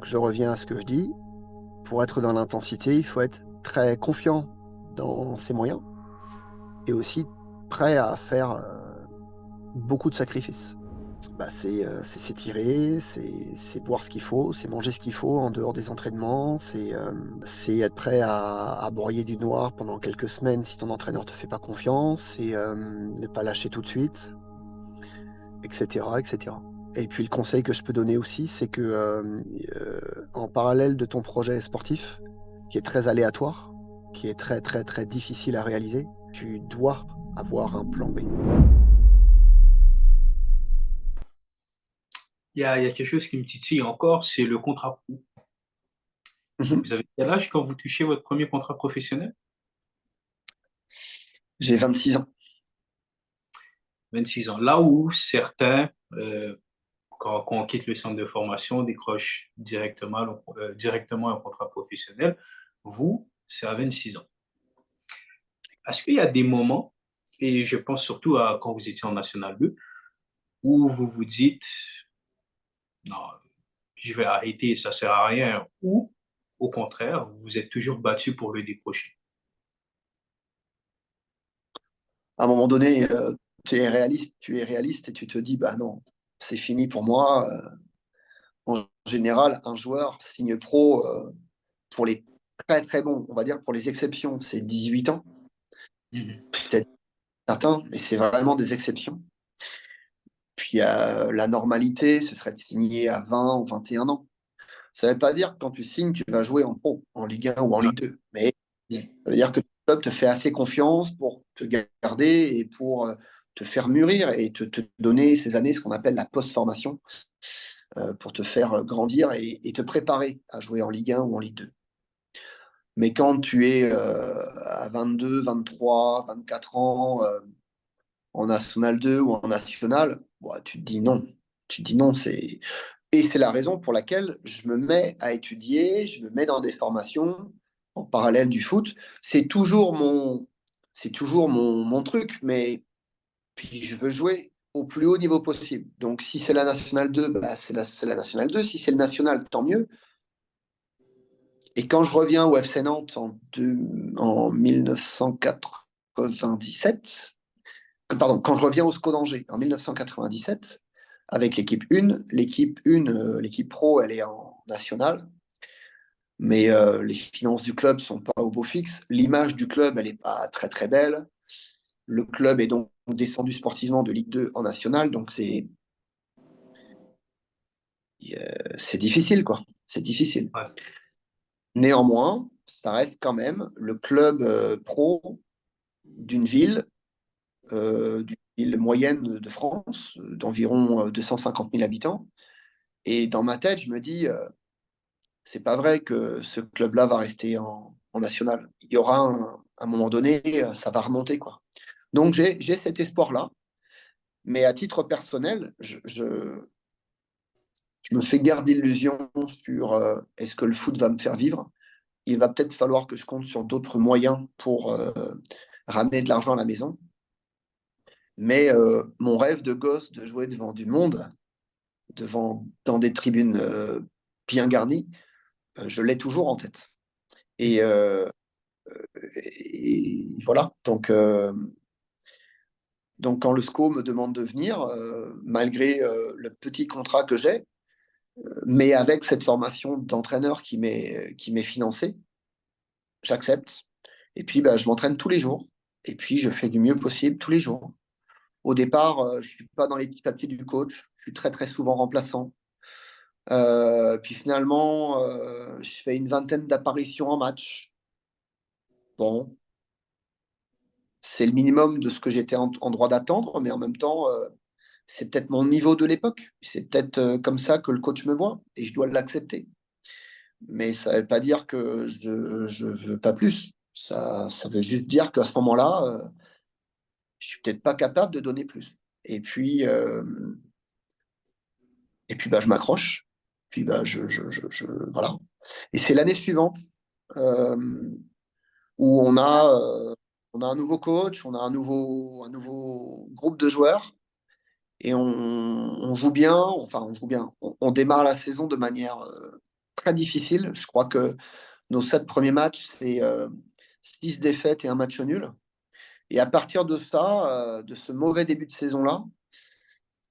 je reviens à ce que je dis. Pour être dans l'intensité, il faut être très confiant dans ses moyens et aussi prêt à faire beaucoup de sacrifices. C'est s'étirer, c'est boire ce qu'il faut, c'est manger ce qu'il faut en dehors des entraînements, c'est être prêt à broyer du noir pendant quelques semaines si ton entraîneur te fait pas confiance, c'est ne pas lâcher tout de suite, etc., etc. Et puis le conseil que je peux donner aussi, c'est que en parallèle de ton projet sportif, qui est très aléatoire, qui est très très très difficile à réaliser, tu dois avoir un plan B. Il y a quelque chose qui me titille encore, c'est le contrat pro. Vous avez quel âge quand vous touchez votre premier contrat professionnel? J'ai 26 ans. 26 ans. Là où certains, quand on quitte le centre de formation, décrochent directement un contrat professionnel, vous, c'est à 26 ans. Est-ce qu'il y a des moments, et je pense surtout à quand vous étiez en National 2, où vous vous dites, non, je vais arrêter, ça sert à rien, ou au contraire, vous êtes toujours battu pour le décrocher? À un moment donné, tu es réaliste et tu te dis, bah non, c'est fini pour moi. En général, un joueur signe pro pour les très très bons, on va dire pour les exceptions, c'est 18 ans, Mhm. peut-être certains, mais c'est vraiment des exceptions. Puis la normalité, ce serait de signer à 20 ou 21 ans. Ça ne veut pas dire que quand tu signes, tu vas jouer en pro, en Ligue 1 ou en Ligue 2, mais ça veut dire que le club te fait assez confiance pour te garder et pour te faire mûrir et te donner ces années, ce qu'on appelle la post-formation, pour te faire grandir et te préparer à jouer en Ligue 1 ou en Ligue 2. Mais quand tu es à 22, 23, 24 ans, en National 2 ou en National, bah, tu te dis non. Tu te dis non, c'est... Et c'est la raison pour laquelle je me mets à étudier, je me mets dans des formations en parallèle du foot. C'est toujours mon truc, mais puis je veux jouer au plus haut niveau possible. Donc si c'est la National 2, bah, c'est la National 2. Si c'est le National, tant mieux. Et quand je reviens au FC Nantes en 1997, pardon, quand je reviens au SCO d'Angers en 1997, avec l'équipe 1, l'équipe pro, elle est en nationale, mais les finances du club sont pas au beau fixe. L'image du club, elle est pas très très belle. Le club est donc descendu sportivement de Ligue 2 en nationale, donc c'est difficile, quoi. C'est difficile. Ouais. Néanmoins, ça reste quand même le club pro d'une ville moyenne de France, d'environ 250 000 habitants. Et dans ma tête, je me dis, c'est pas vrai que ce club-là va rester en national. Il y aura un moment donné, ça va remonter, quoi. Donc j'ai cet espoir-là, mais à titre personnel, je me fais garder d'illusions sur est-ce que le foot va me faire vivre. Il va peut-être falloir que je compte sur d'autres moyens pour ramener de l'argent à la maison. Mais mon rêve de gosse de jouer devant du monde, dans des tribunes bien garnies, je l'ai toujours en tête. Et, et voilà. Donc, quand le SCO me demande de venir, malgré le petit contrat que j'ai, mais avec cette formation d'entraîneur qui m'est financée, j'accepte. Et puis, bah, je m'entraîne tous les jours. Et puis, je fais du mieux possible tous les jours. Au départ, je ne suis pas dans les petits papiers du coach. Je suis très, très souvent remplaçant. Puis finalement, je fais une vingtaine d'apparitions en match. Bon, c'est le minimum de ce que j'étais en droit d'attendre, mais en même temps, c'est peut-être mon niveau de l'époque. C'est peut-être comme ça que le coach me voit et je dois l'accepter. Mais ça ne veut pas dire que je veux pas plus. Ça veut juste dire qu'à ce moment-là, je suis peut-être pas capable de donner plus. Et puis, bah, je m'accroche. Puis bah, voilà. Et c'est l'année suivante euh, où on a un nouveau coach, on a un nouveau groupe de joueurs et on joue bien. Enfin, on joue bien. On démarre la saison de manière très difficile. Je crois que nos 7 premiers matchs, c'est 6 défaites et un match nul. Et à partir de ça, de ce mauvais début de saison-là,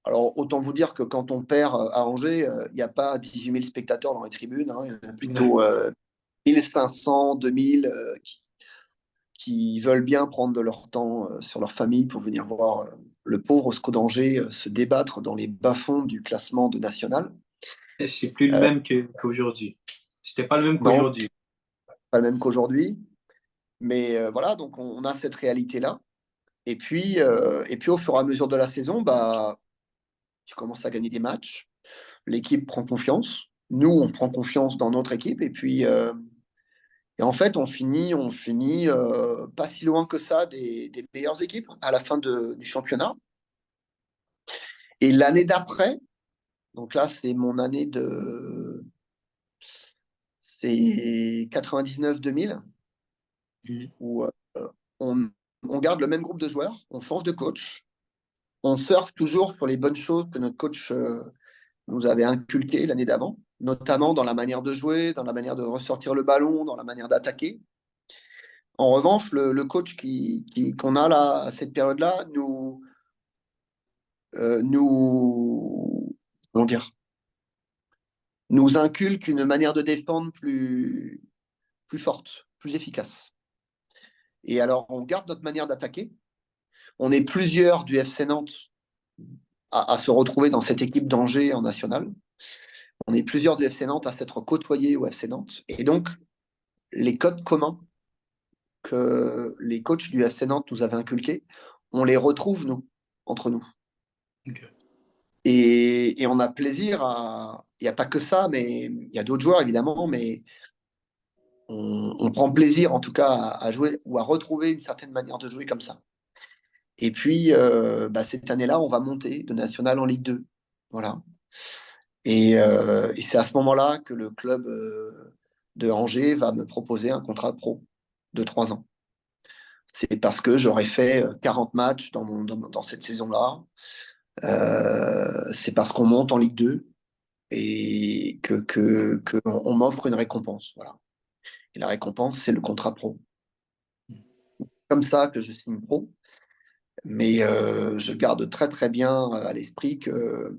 alors autant vous dire que quand on perd à Angers, il n'y a pas 18 000 spectateurs dans les tribunes, hein, il y en a Ouais. plutôt 1500, 2000 qui veulent bien prendre de leur temps sur leur famille pour venir voir le pauvre SCO d'Angers se débattre dans les bas-fonds du classement de national. Et c'est plus le Euh, même qu'aujourd'hui. C'était pas le même non, qu'aujourd'hui. pas le même qu'aujourd'hui, mais voilà, donc on a cette réalité-là. Et puis au fur et à mesure de la saison, bah, tu commences à gagner des matchs, l'équipe prend confiance, nous, on prend confiance dans notre équipe, et en fait, on finit pas si loin que ça des meilleures équipes à la fin du championnat. Et l'année d'après, donc là, c'est mon année c'est 99-2000, Mhm. où on, on garde le même groupe de joueurs, on change de coach, on surfe toujours sur les bonnes choses que notre coach nous avait inculquées l'année d'avant, notamment dans la manière de jouer, dans la manière de ressortir le ballon, dans la manière d'attaquer. En revanche, le coach qu'on a là à cette période-là nous, comment dire, nous inculque une manière de défendre plus forte, plus efficace. Et alors, on garde notre manière d'attaquer. On est plusieurs du FC Nantes à se retrouver dans cette équipe d'Angers en national. On est plusieurs du FC Nantes à s'être côtoyés au FC Nantes. Et donc, les codes communs que les coachs du FC Nantes nous avaient inculqués, on les retrouve, nous, entre nous. Ok. Et on a plaisir à. Il n'y a pas que ça, mais il y a d'autres joueurs, évidemment, mais on prend plaisir, en tout cas, à jouer ou à retrouver une certaine manière de jouer comme ça. Et puis, bah, cette année-là, on va monter de national en Ligue 2. Voilà. Et c'est à ce moment-là que le club de Angers va me proposer un contrat pro de 3 ans. C'est parce que j'aurais fait 40 matchs dans cette saison-là. C'est parce qu'on monte en Ligue 2 et que on m'offre une récompense. Voilà. Et la récompense, c'est le contrat pro. Comme ça que je signe pro. Mais je garde très très bien à l'esprit que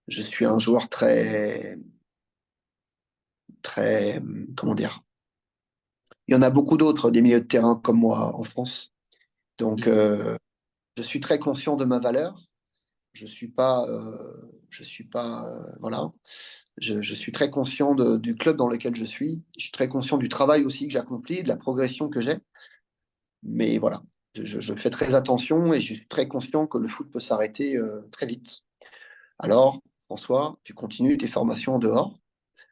je suis un joueur très, comment dire, il y en a beaucoup d'autres des milieux de terrain comme moi en France. Donc, Mhm. je suis très conscient de ma valeur. Je suis pas, voilà. Je suis très conscient du club dans lequel je suis. Je suis très conscient du travail aussi que j'accomplis, de la progression que j'ai. Mais voilà, je fais très attention et je suis très conscient que le foot peut s'arrêter très vite. Alors, François, tu continues tes formations en dehors,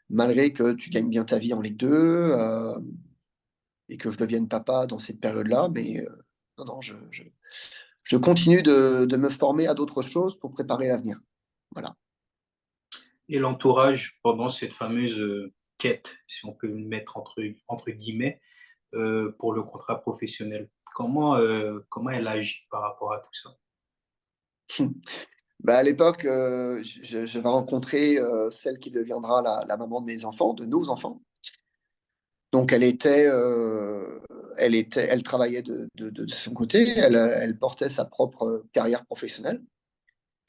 malgré que tu gagnes bien ta vie en Ligue 2 et que je devienne papa dans cette période-là. Mais non, non, je continue de me former à d'autres choses pour préparer l'avenir. Voilà. Et l'entourage, pendant cette fameuse quête, si on peut le mettre entre guillemets, pour le contrat professionnel, comment elle agit par rapport à tout ça? Bah, à l'époque, j'avais rencontré celle qui deviendra la maman de mes enfants, de nos enfants. Donc, elle travaillait de son côté, elle portait sa propre carrière professionnelle,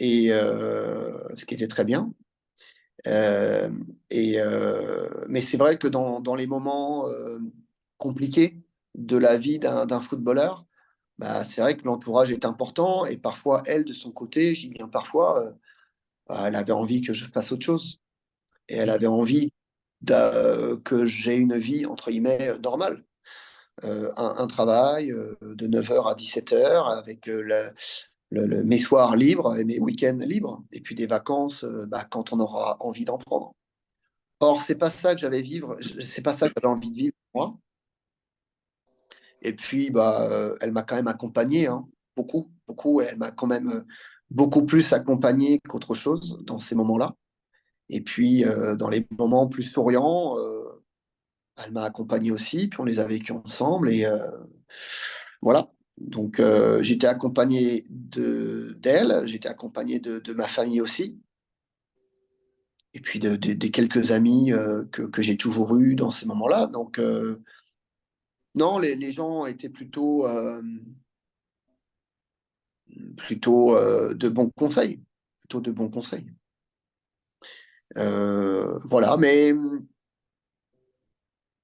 et ce qui était très bien. Euh, mais c'est vrai que dans les moments compliqués de la vie d'un footballeur, bah, c'est vrai que l'entourage est important, et parfois, elle, de son côté, je dis bien parfois, bah, elle avait envie que je fasse autre chose. Et elle avait Mhm. envie que j'ai une vie, entre guillemets, normale. Un travail de 9 heures à 17 heures avec mes soirs libres et mes week-ends libres, et puis des vacances bah, quand on aura envie d'en prendre. Or, c'est pas ça que c'est pas ça que j'avais envie de vivre moi. Et puis, bah, elle m'a quand même accompagné, hein, beaucoup, beaucoup. Elle m'a quand même beaucoup plus accompagné qu'autre chose dans ces moments-là. Et puis, dans les moments plus souriants, elle m'a accompagné aussi, puis on les a vécus ensemble. Et voilà. Donc, j'étais accompagné d'elle, j'étais accompagné de ma famille aussi. et puis des quelques amis que j'ai toujours eus dans ces moments-là. Donc, non, les gens étaient plutôt de bons conseils. Plutôt de bons conseils. Voilà, mais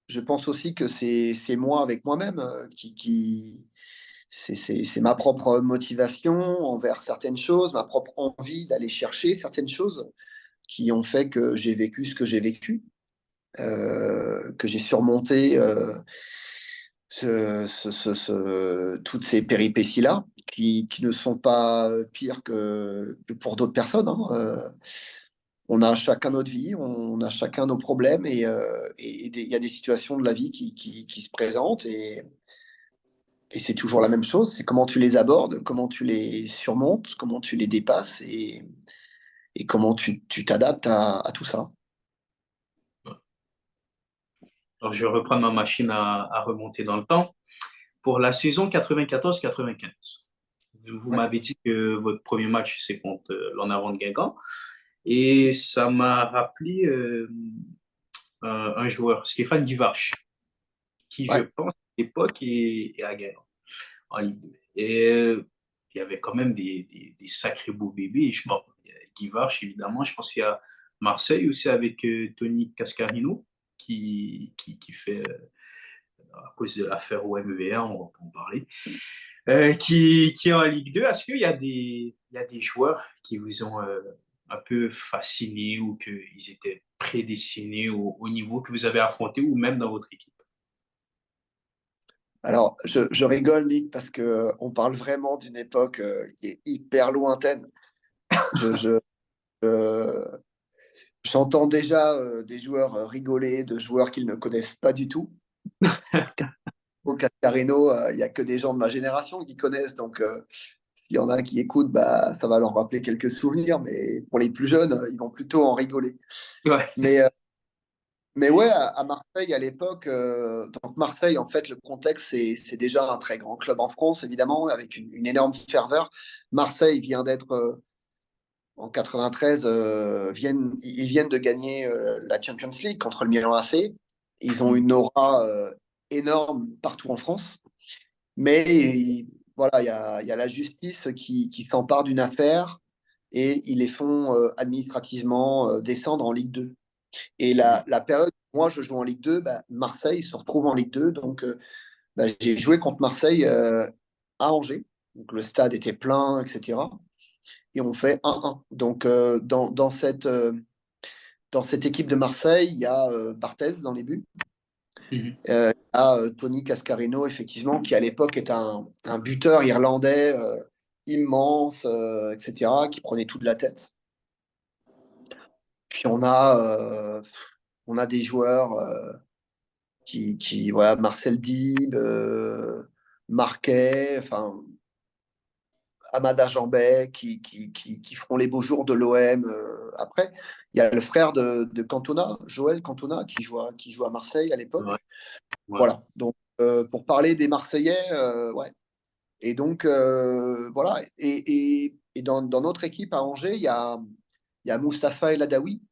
je pense aussi que c'est moi avec moi-même c'est ma propre motivation envers certaines choses, ma propre envie d'aller chercher certaines choses qui ont fait que j'ai vécu ce que j'ai vécu, que j'ai surmonté toutes ces péripéties-là, qui ne sont pas pires que pour d'autres personnes, hein. On a chacun notre vie, on a chacun nos problèmes et il y a des situations de la vie qui se présentent et c'est toujours la même chose, c'est comment tu les abordes, comment tu les surmontes, comment tu les dépasses et comment tu t'adaptes à tout ça. Alors, je vais reprendre ma machine à remonter dans le temps. Pour la saison 94-95, vous Ouais. m'avez dit que votre premier match, c'est contre l'En Avant de Guingamp. Et ça m'a rappelé un joueur, Stéphane Guivarch, qui, je Ouais. pense, à l'époque est à Guingamp, en Ligue 2. Et il y avait quand même des sacrés beaux bébés. Je pense, Guivarch, évidemment. Je pense qu'il y a Marseille aussi avec Tony Cascarino, qui fait, à cause de l'affaire OMVA, on va pas en parler, qui est en Ligue 2. Est-ce qu'il y a il y a des joueurs qui vous ont un peu fasciné ou qu'ils étaient prédestinés au niveau que vous avez affronté ou même dans votre équipe? Alors, je rigole, Nick, parce que on parle vraiment d'une époque qui est hyper lointaine. Je, je, euh, J'entends déjà des joueurs rigoler, de joueurs qu'ils ne connaissent pas du tout. Au Cascarino, il n'y a que des gens de ma génération qui connaissent, donc s'il y en a qui écoutent, bah, ça va leur rappeler quelques souvenirs, mais pour les plus jeunes, ils vont plutôt en rigoler. Ouais. Mais, euh, mais ouais, à Marseille, à l'époque, donc Marseille, en fait, le contexte, c'est déjà un très grand club en France, évidemment, avec une énorme ferveur. Marseille vient d'être, en 93, ils viennent de gagner la Champions League contre le Milan AC. Ils ont une aura énorme partout en France. Mais voilà, il y a la justice qui s'empare d'une affaire et ils les font administrativement descendre en Ligue 2. Et la période où moi je joue en Ligue 2, bah, Marseille se retrouve en Ligue 2. Donc bah, j'ai joué contre Marseille à Angers. Donc le stade était plein, etc. Et on fait 1-1. Donc dans cette équipe de Marseille, il y a Barthez dans les buts. Mhm. Il y a Tony Cascarino, effectivement, qui à l'époque est un buteur irlandais immense, etc., qui prenait tout de la tête. Puis on a des joueurs voilà, Marcel Dib, Marquet, enfin, Amada Jambet, qui feront les beaux jours de l'OM après. Il y a le frère de Cantona, Joël Cantona, qui joue à Marseille à Ouais, l'époque. ouais. Voilà, donc pour parler des Marseillais, ouais. Et donc, voilà. Et dans notre équipe à Angers, il y a Mustapha El Adaoui,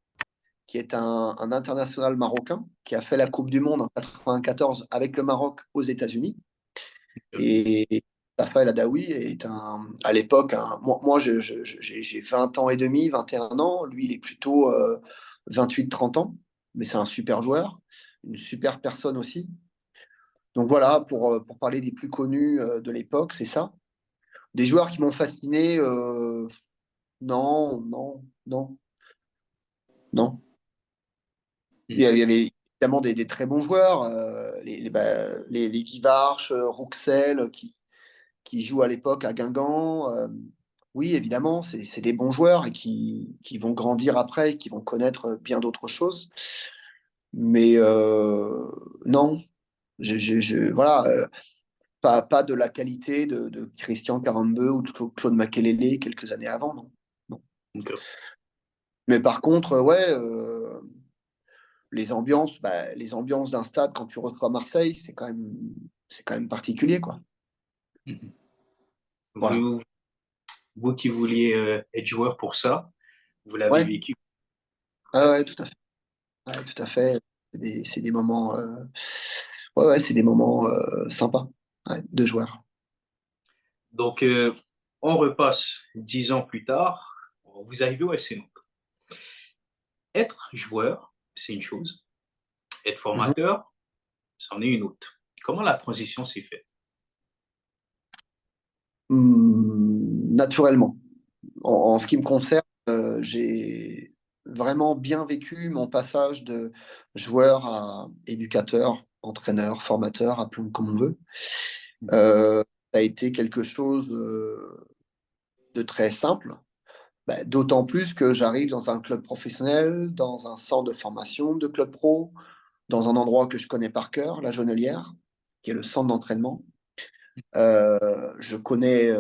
qui est un international marocain, qui a fait la Coupe du Monde en 94 avec le Maroc aux États-Unis. Et Mustapha El Adaoui est à l'époque, moi j'ai 20 ans et demi, 21 ans. Lui, il est plutôt 28-30 ans. Mais c'est un super joueur, une super personne aussi. Donc voilà, pour parler des plus connus de l'époque, c'est ça. Des joueurs qui m'ont fasciné, non, non, non, non. Il y avait évidemment des très bons joueurs, les Guy Varche, Rouxel, qui jouent à l'époque à Guingamp. Oui, évidemment, c'est des bons joueurs et qui vont grandir après, et qui vont connaître bien d'autres choses. Mais non, voilà, pas de la qualité de Christian Carambeu ou de Claude Makélélé quelques années avant, non. Non. Ok. Mais par contre, ouais, les ambiances d'un stade quand tu reçois Marseille, c'est quand même particulier, quoi. Mhm. Voilà. Vous qui vouliez être joueur pour ça, vous l'avez Ouais, vécu. Ah ouais, tout à fait. Ouais, tout à fait. C'est des moments, ouais, ouais, c'est des moments sympas, ouais, de joueurs. Donc, on repasse 10 ans plus tard, vous arrivez au FC Nantes. Être joueur, c'est une chose. Être Mhm. formateur, c'en est une autre. Comment la transition s'est faite? Naturellement. En ce qui me concerne, j'ai vraiment bien vécu mon passage de joueur à éducateur, entraîneur, formateur, appelons comme on veut. Euh, Ça a été quelque chose de très simple. Bah, d'autant plus que j'arrive dans un club professionnel, dans un centre de formation de club pro, dans un endroit que je connais par cœur, la Jonelière, qui est le centre d'entraînement. Je connais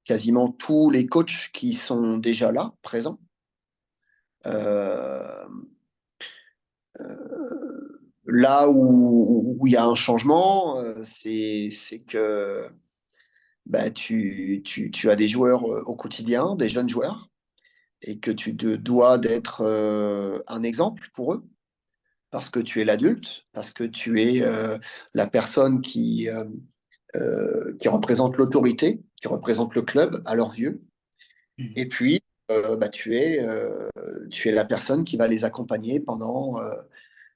quasiment tous les coachs qui sont déjà là, présents. Euh, Là où il y a un changement, c'est que bah, tu as des joueurs au quotidien, des jeunes joueurs, et que tu te dois d'être un exemple pour eux, parce que tu es l'adulte, parce que tu es la personne qui représente l'autorité, qui représente le club à leurs yeux. Et Mhm. puis, bah, tu es la personne qui va les accompagner pendant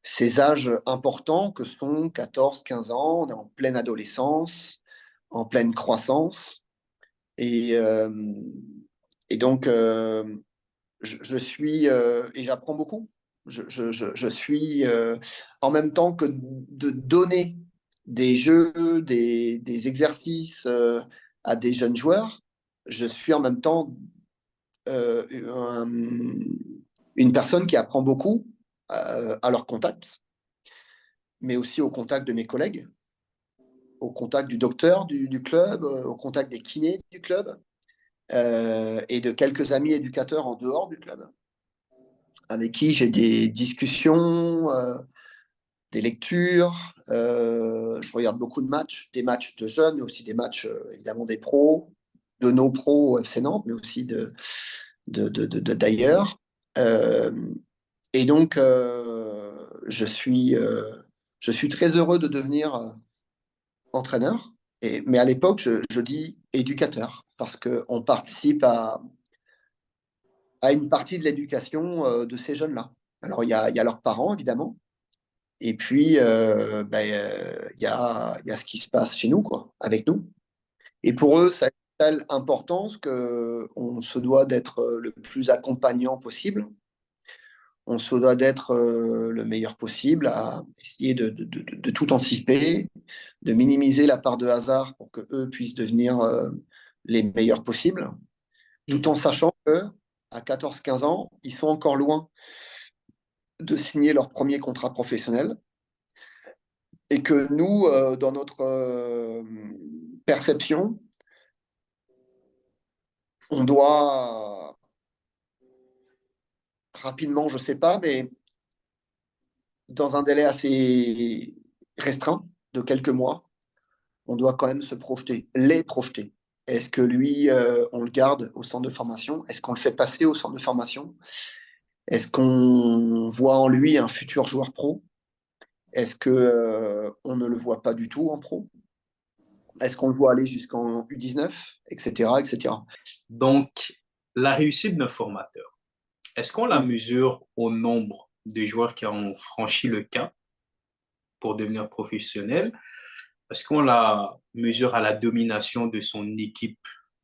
ces âges importants que sont 14, 15 ans. On est en pleine adolescence, en pleine croissance. Et, euh, et donc, je suis, et j'apprends beaucoup. Je suis, en même temps que de donner des jeux, des exercices à des jeunes joueurs, je suis en même temps euh, un- une personne qui apprend beaucoup à leur contact, mais aussi au contact de mes collègues, au contact du docteur du club, au contact des kinés du club, et de quelques amis éducateurs en dehors du club, avec qui j'ai des discussions, des lectures. Je regarde beaucoup de matchs, des matchs de jeunes, mais aussi des matchs, évidemment, des pros, de nos pros au FC Nantes, mais aussi d'ailleurs. Euh, et donc, je suis très heureux de devenir entraîneur. Mais à l'époque, je dis éducateur, parce qu'on participe à une partie de l'éducation de ces jeunes-là. Alors, il y a leurs parents, évidemment, et puis il y a ce qui se passe chez nous, quoi, avec nous. Et pour eux, ça a une telle importance qu'on se doit d'être le plus accompagnant possible. On se doit d'être le meilleur possible, à essayer de tout anticiper, de minimiser la part de hasard pour que eux puissent devenir les meilleurs possibles, tout en Mhm. sachant que à 14-15 ans, ils sont encore loin de signer leur premier contrat professionnel et que nous, dans notre perception, on doit rapidement, je sais pas, mais dans un délai assez restreint de quelques mois, on doit quand même se projeter, les projeter. Est-ce que lui, on le garde au centre de formation? Est-ce qu'on le fait passer au centre de formation? Est-ce qu'on voit en lui un futur joueur pro? Est-ce que on ne le voit pas du tout en pro? Est-ce qu'on le voit aller jusqu'en U19, etc., etc. Donc, la réussite d'un formateur, est-ce qu'on la Mm. mesure au nombre de joueurs qui ont franchi le cap pour devenir professionnel? Est-ce qu'on la mesure à la domination de son équipe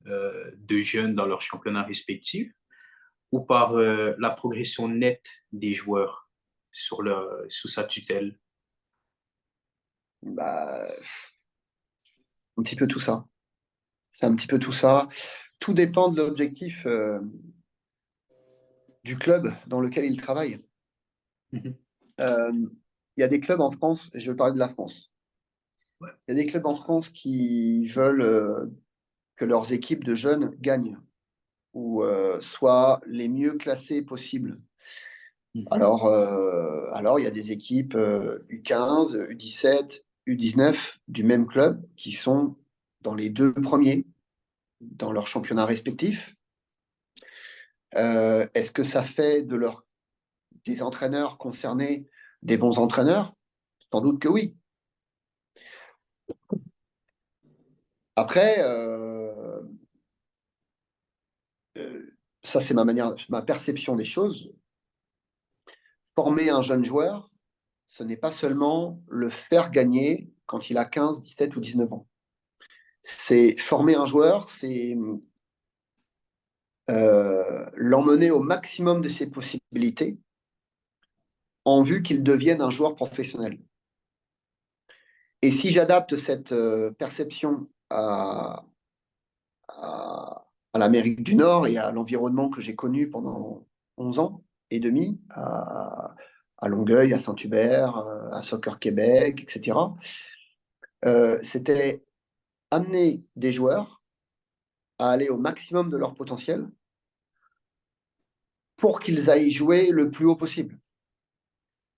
de jeunes dans leur championnat respectif ou par la progression nette des joueurs sous sa tutelle? Bah, un petit peu tout ça. C'est un petit peu tout ça. Tout dépend de l'objectif du club dans lequel il travaille. Mhm. Euh, Il y a des clubs en France, et je vais parler de la France. Ouais. Il y a des clubs en France qui veulent que leurs équipes de jeunes gagnent ou soient les mieux classées possibles. Mhm. Alors, il y a des équipes U15, U17, U19 du même club qui sont dans les deux premiers dans leurs championnats respectifs. Est-ce que ça fait des entraîneurs concernés des bons entraîneurs? Sans doute que oui. Après, ça c'est ma perception des choses. Former un jeune joueur, ce n'est pas seulement le faire gagner quand il a 15, 17 ou 19 ans. C'est former un joueur, c'est l'emmener au maximum de ses possibilités en vue qu'il devienne un joueur professionnel. Et si j'adapte cette perception à l'Amérique du Nord et à l'environnement que j'ai connu pendant 11 ans et demi, à Longueuil, à Saint-Hubert, à Soccer Québec, etc., c'était amener des joueurs à aller au maximum de leur potentiel pour qu'ils aillent jouer le plus haut possible.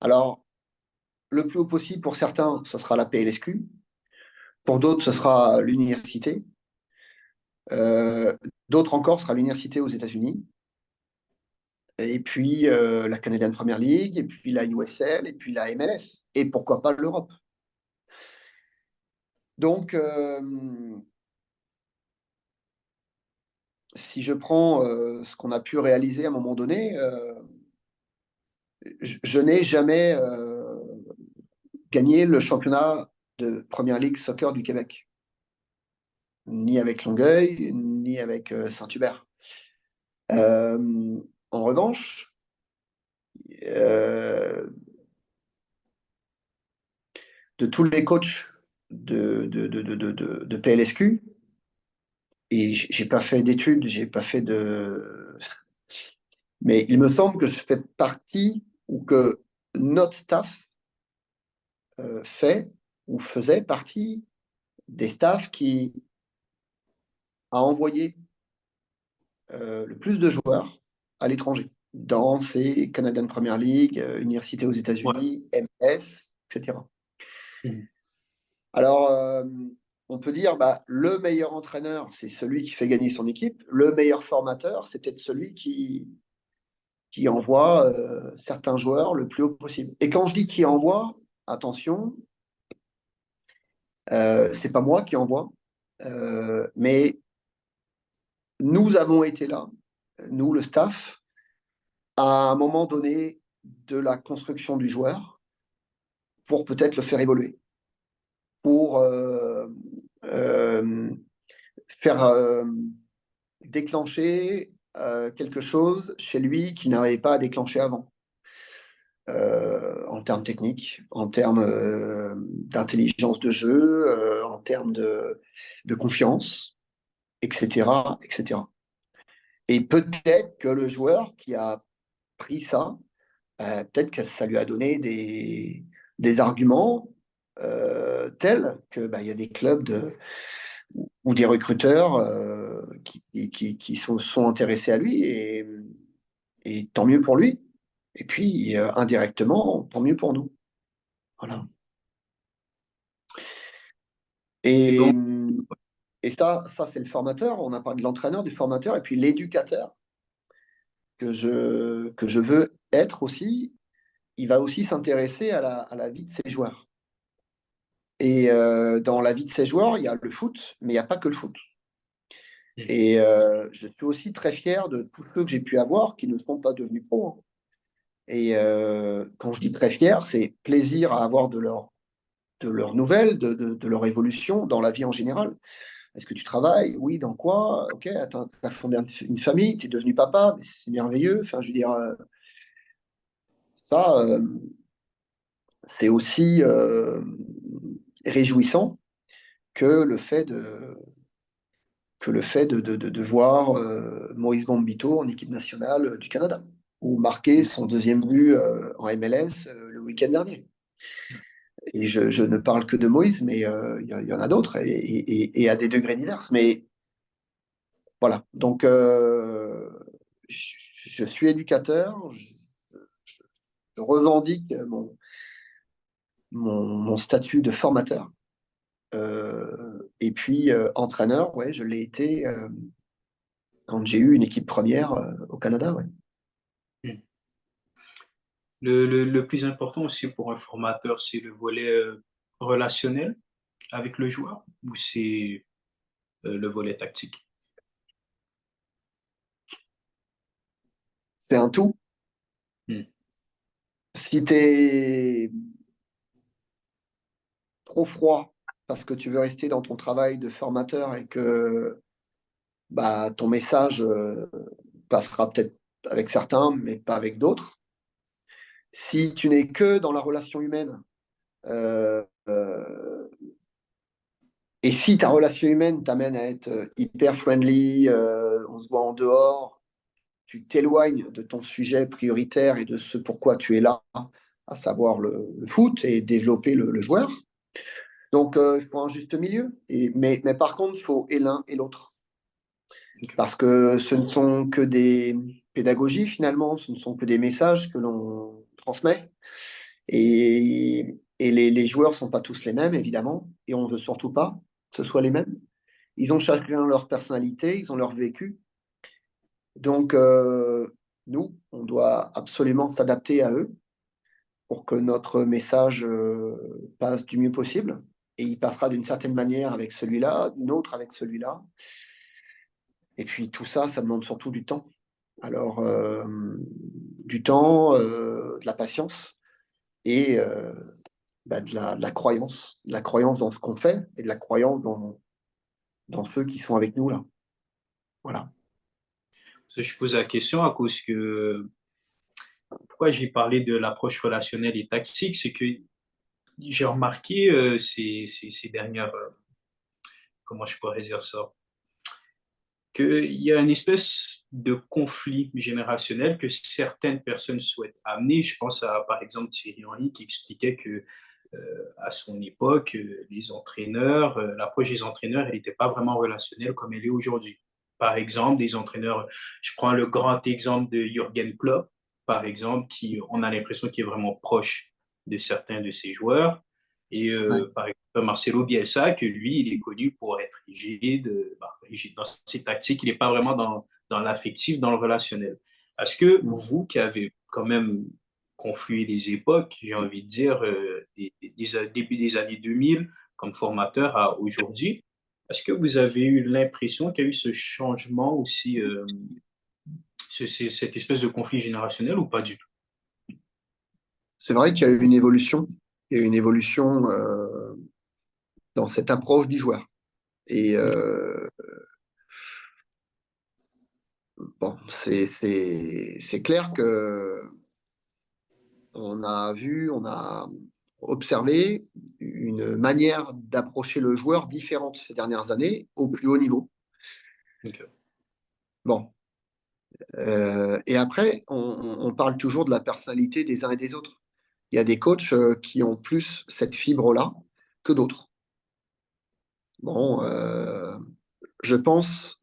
Alors, le plus haut possible, pour certains, ce sera la PLSQ. Pour d'autres, ce sera l'université. Euh, D'autres encore, ce sera l'université aux États-Unis. Et puis la Canadian Premier League, et puis la USL, et puis la MLS. Et pourquoi pas l'Europe. Donc, si je prends ce qu'on a pu réaliser à un moment donné, je n'ai jamais gagné le championnat de Première Ligue soccer du Québec. Ni avec Longueuil, ni avec Saint-Hubert. En revanche, euh, de tous les coachs de PLSQ, et j'ai pas fait d'études, j'ai pas fait de. Mais il me semble que je fais partie, ou que notre staff fait ou faisait partie des staffs qui a envoyé le plus de joueurs à l'étranger, dans ces Canadian Premier League, universités aux Ouais. États-Unis, MLS, etc. Mhm. Alors, on peut dire, bah, le meilleur entraîneur, c'est celui qui fait gagner son équipe. Le meilleur formateur, c'est peut-être celui qui envoie certains joueurs le plus haut possible. Et quand je dis qui envoie, attention, c'est pas moi qui envoie, mais nous avons été là, nous, le staff, à un moment donné de la construction du joueur, pour peut-être le faire évoluer, pour euh, faire déclencher quelque chose chez lui qui n'avait pas à déclencher avant, en termes techniques, en termes d'intelligence de jeu, en termes de confiance, etc., etc. Et peut-être que le joueur qui a pris ça, peut-être que ça lui a donné des arguments tels que bah, il y a des clubs ou des recruteurs qui sont intéressés à lui, et tant mieux pour lui. Et puis, indirectement, tant mieux pour nous. Voilà. Et Et, donc, et ça c'est le formateur. On a parlé de l'entraîneur, du formateur, et puis l'éducateur que je veux être aussi. Il va aussi s'intéresser à la vie de ses joueurs. Et dans la vie de ces joueurs, il y a le foot, mais il n'y a pas que le foot. Et je suis aussi très fier de tous ceux que j'ai pu avoir qui ne sont pas devenus pros, hein. Et quand je dis très fier, c'est plaisir à avoir de leurs nouvelles, de leur évolution dans la vie en général. Est-ce que tu travailles? Oui, dans quoi? Ok, tu as fondé une famille, tu es devenu papa, mais c'est merveilleux. Enfin, je veux dire, ça, c'est aussi réjouissant que le fait de voir Maurice Bombito en équipe nationale du Canada, ou marquer son deuxième but en MLS le week-end dernier. Et je ne parle que de Moïse, mais y en a d'autres, et à des degrés divers. Mais voilà, donc je suis éducateur, je revendique mon statut de formateur. Et puis entraîneur, ouais, je l'ai été quand j'ai eu une équipe première au Canada. Ouais. Hmm. Le plus important aussi pour un formateur, c'est le volet relationnel avec le joueur ou c'est le volet tactique? C'est un tout. Hmm. Si tu es trop froid parce que tu veux rester dans ton travail de formateur et que bah, ton message passera peut-être avec certains, mais pas avec d'autres. Si tu n'es que dans la relation humaine, euh, euh, et si ta relation humaine t'amène à être hyper friendly, on se voit en dehors, tu t'éloignes de ton sujet prioritaire et de ce pourquoi tu es là, à savoir le foot et développer le joueur. Donc, il faut un juste milieu. Mais par contre, il faut et l'un et l'autre. Ok. Parce que ce ne sont que des pédagogies, finalement, ce ne sont que des messages que l'on transmet. Et les joueurs ne sont pas tous les mêmes, évidemment, et on ne veut surtout pas que ce soit les mêmes. Ils ont chacun leur personnalité, ils ont leur vécu. Donc, nous, on doit absolument s'adapter à eux pour que notre message passe du mieux possible. Et il passera d'une certaine manière avec celui-là, d'une autre avec celui-là. Et puis tout ça, ça demande surtout du temps. Alors, du temps, de la patience et bah, de la croyance dans ce qu'on fait et de la croyance dans ceux qui sont avec nous là. Voilà. Je pose la question à cause que pourquoi j'ai parlé de l'approche relationnelle et tactique, c'est que j'ai remarqué ces dernières, comment je pourrais dire ça, qu'il y a une espèce de conflit générationnel que certaines personnes souhaitent amener. Je pense à, par exemple, Thierry Henry qui expliquait que à son époque, les entraîneurs, l'approche des entraîneurs, elle n'était pas vraiment relationnelle comme elle est aujourd'hui. Par exemple, des entraîneurs, je prends le grand exemple de Jürgen Klopp, par exemple, qui, on a l'impression qu'il est vraiment proche de certains de ses joueurs. Et Ouais. par exemple, Marcelo Bielsa, que lui, il est connu pour être rigide, rigide dans ses tactiques, il n'est pas vraiment dans l'affectif, dans le relationnel. Est-ce que Mm. vous, qui avez quand même confluer les époques, j'ai envie de dire, début des années 2000 comme formateur à aujourd'hui. Est-ce que vous avez eu l'impression qu'il y a eu ce changement aussi, cette espèce de conflit générationnel ou pas du tout? C'est vrai qu'il y a eu une évolution. Il y a eu une évolution dans cette approche du joueur. Et bon, c'est clair que on a observé une manière d'approcher le joueur différente ces dernières années au plus haut niveau. Okay. Bon, et après, on parle toujours de la personnalité des uns et des autres. Il y a des coachs qui ont plus cette fibre-là que d'autres. Bon, je pense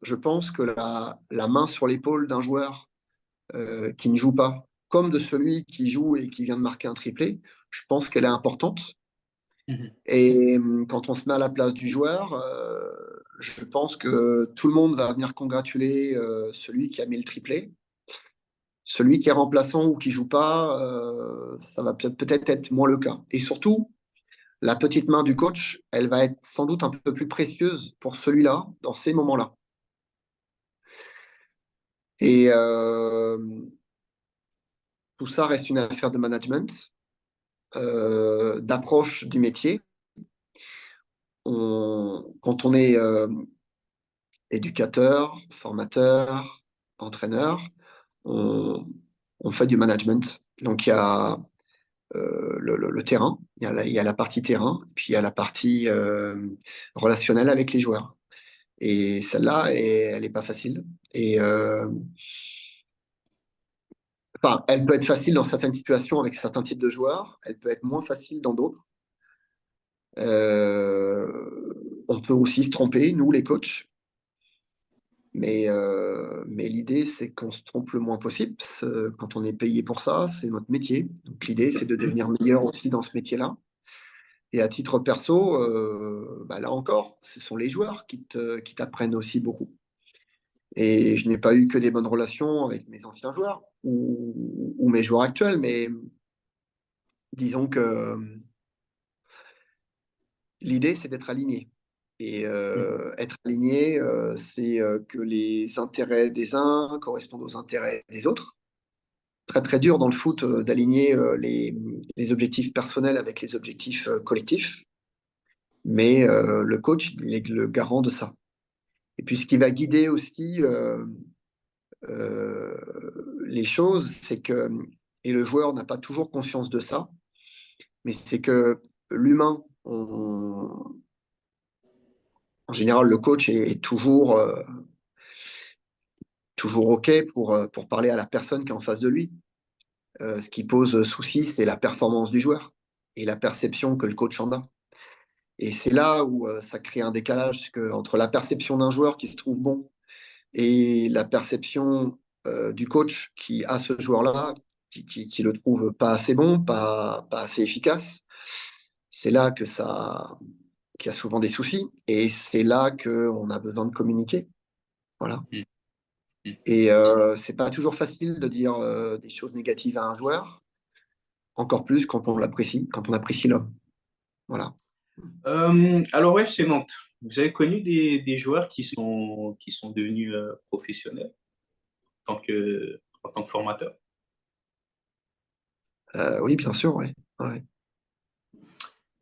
que la main sur l'épaule d'un joueur qui ne joue pas, comme de celui qui joue et qui vient de marquer un triplé, je pense qu'elle est importante. Mhm. Et quand on se met à la place du joueur, je pense que tout le monde va venir congratuler celui qui a mis le triplé. Celui qui est remplaçant ou qui joue pas, ça va peut-être être moins le cas. Et surtout, la petite main du coach, elle va être sans doute un peu plus précieuse pour celui-là dans ces moments-là. Et tout ça reste une affaire de management, d'approche du métier. Quand on est éducateur, formateur, entraîneur, on, on fait du management. Donc il y a le terrain, il y a la partie terrain, puis il y a la partie relationnelle avec les joueurs. Et celle-là, elle n'est pas facile. Et enfin, elle peut être facile dans certaines situations avec certains types de joueurs, elle peut être moins facile dans d'autres. On peut aussi se tromper, nous les coachs, mais l'idée, c'est qu'on se trompe le moins possible. Quand on est payé pour ça, c'est notre métier. Donc l'idée, c'est de devenir meilleur aussi dans ce métier-là. Et à titre perso, bah là encore, ce sont les joueurs qui t'apprennent aussi beaucoup. Et je n'ai pas eu que des bonnes relations avec mes anciens joueurs ou mes joueurs actuels, mais disons que l'idée, c'est d'être aligné. Et être aligné, c'est que les intérêts des uns correspondent aux intérêts des autres. Très très dur dans le foot d'aligner les objectifs personnels avec les objectifs collectifs, mais le coach, il est le garant de ça. Et puis ce qui va guider aussi euh, les choses, c'est que, et le joueur n'a pas toujours conscience de ça, mais c'est que l'humain, en général, le coach est toujours OK pour parler à la personne qui est en face de lui. Ce qui pose souci, c'est la performance du joueur et la perception que le coach en a. Et c'est là où ça crée un décalage entre la perception d'un joueur qui se trouve bon et la perception du coach qui a ce joueur-là, qui le trouve pas assez bon, pas assez efficace. C'est là qu'il y a souvent des soucis et c'est là qu'on a besoin de communiquer. Voilà. Mm. Mm. Et c'est pas toujours facile de dire des choses négatives à un joueur, encore plus quand on apprécie l'homme. Voilà. Alors, ouais, c'est Nantes. Vous avez connu des joueurs qui sont devenus professionnels en tant que formateur? Oui, bien sûr, ouais. Ouais.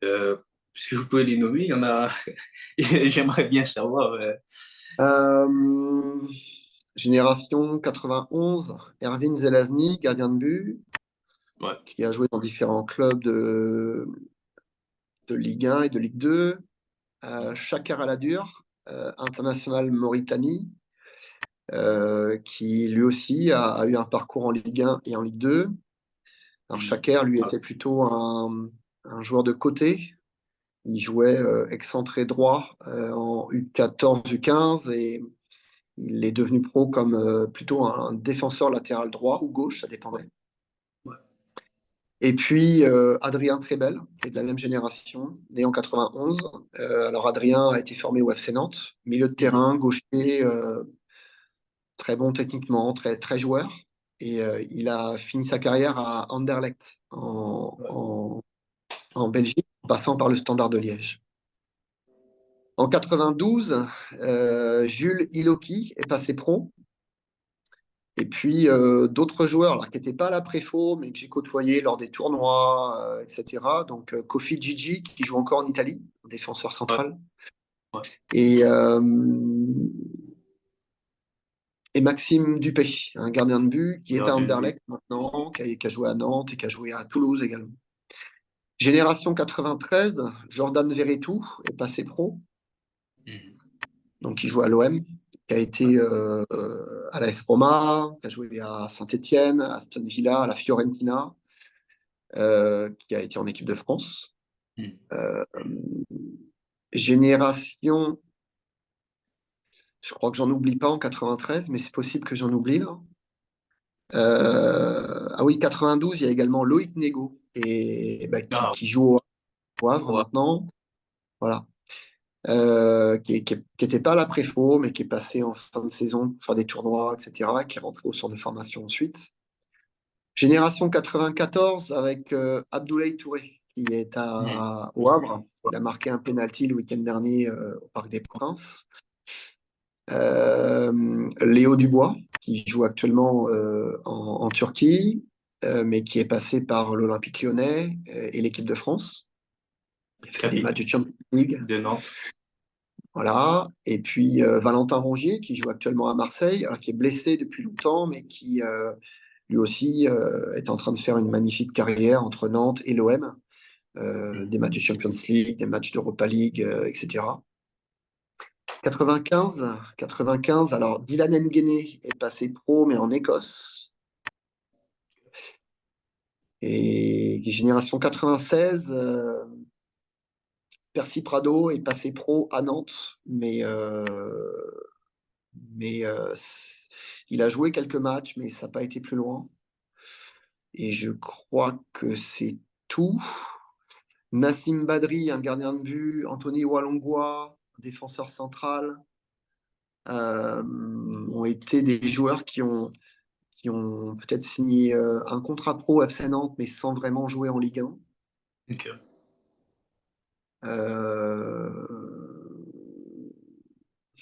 Euh, si vous pouvez les nommer, il y en a. J'aimerais bien savoir. Euh, Génération 91, Erwin Zelazny, gardien de but, Ouais. qui a joué dans différents clubs de Ligue 1 et de Ligue 2. Chakar Aladur, international Mauritanie, qui lui aussi a eu un parcours en Ligue 1 et en Ligue 2. Alors Mm. Chakar, lui, était plutôt un joueur de côté. Il jouait excentré droit en U14, U15 et il est devenu pro comme plutôt un défenseur latéral droit ou gauche, ça dépendait. Ouais. Et puis Adrien Trebel, qui est de la même génération, né en 91. Alors Adrien a été formé au FC Nantes, milieu de Mhm. terrain, gaucher, très bon techniquement, très, très joueur. Et il a fini sa carrière à Anderlecht Ouais. en Belgique, en passant par le Standard de Liège. En 92, Jules Iloki est passé pro. Et puis d'autres joueurs alors, qui n'étaient pas à la préfo, mais que j'ai côtoyé lors des tournois, etc. Donc Kofi Gigi, qui joue encore en Italie, défenseur Ouais. central. Ouais. Et, euh, et Maxime Dupé, un gardien de but qui est à Gardien de but. Anderlecht maintenant, qui a joué à Nantes et qui a joué à Toulouse également. Génération 93, Jordan Verretou est passé pro, Mhm. donc il joue à l'OM, qui a été à l'AS Roma, qui a joué à Saint-Étienne, à Aston Villa, à la Fiorentina, qui a été en équipe de France. Mhm. Euh, Génération, je crois que j'en oublie pas en 93, mais c'est possible que j'en oublie là. Ah oui, 92, il y a également Loïc Nego bah, Ah, qui joue au Havre ouais. maintenant. Voilà. Qui était pas à la préfo, mais qui est passé en fin de saison pour faire des tournois, etc., qui est rentré au centre de formation ensuite. Génération 94 avec Abdoulaye Touré, qui est Mhm. au Havre. Il a marqué un penalty le week-end dernier au Parc des Princes. Léo Dubois, qui joue actuellement en Turquie, mais qui est passé par l'Olympique Lyonnais et l'équipe de France. Il a fait des matchs de Champions League. De Nantes. Voilà. Et puis Valentin Rongier, qui joue actuellement à Marseille, alors qui est blessé depuis longtemps, mais qui lui aussi est en train de faire une magnifique carrière entre Nantes et l'OM. Mhm. Des matchs de Champions League, des matchs d'Europa League, etc. 95, alors Dylan Nguene est passé pro, mais en Écosse. Et génération 96, Percy Prado est passé pro à Nantes, mais il a joué quelques matchs, mais ça n'a pas été plus loin. Et je crois que c'est tout. Nassim Badri, un gardien de but, Anthony Walongwa, défenseur central. ont été des joueurs qui ont peut-être signé un contrat pro FC Nantes, mais sans vraiment jouer en Ligue 1. Ok. Euh,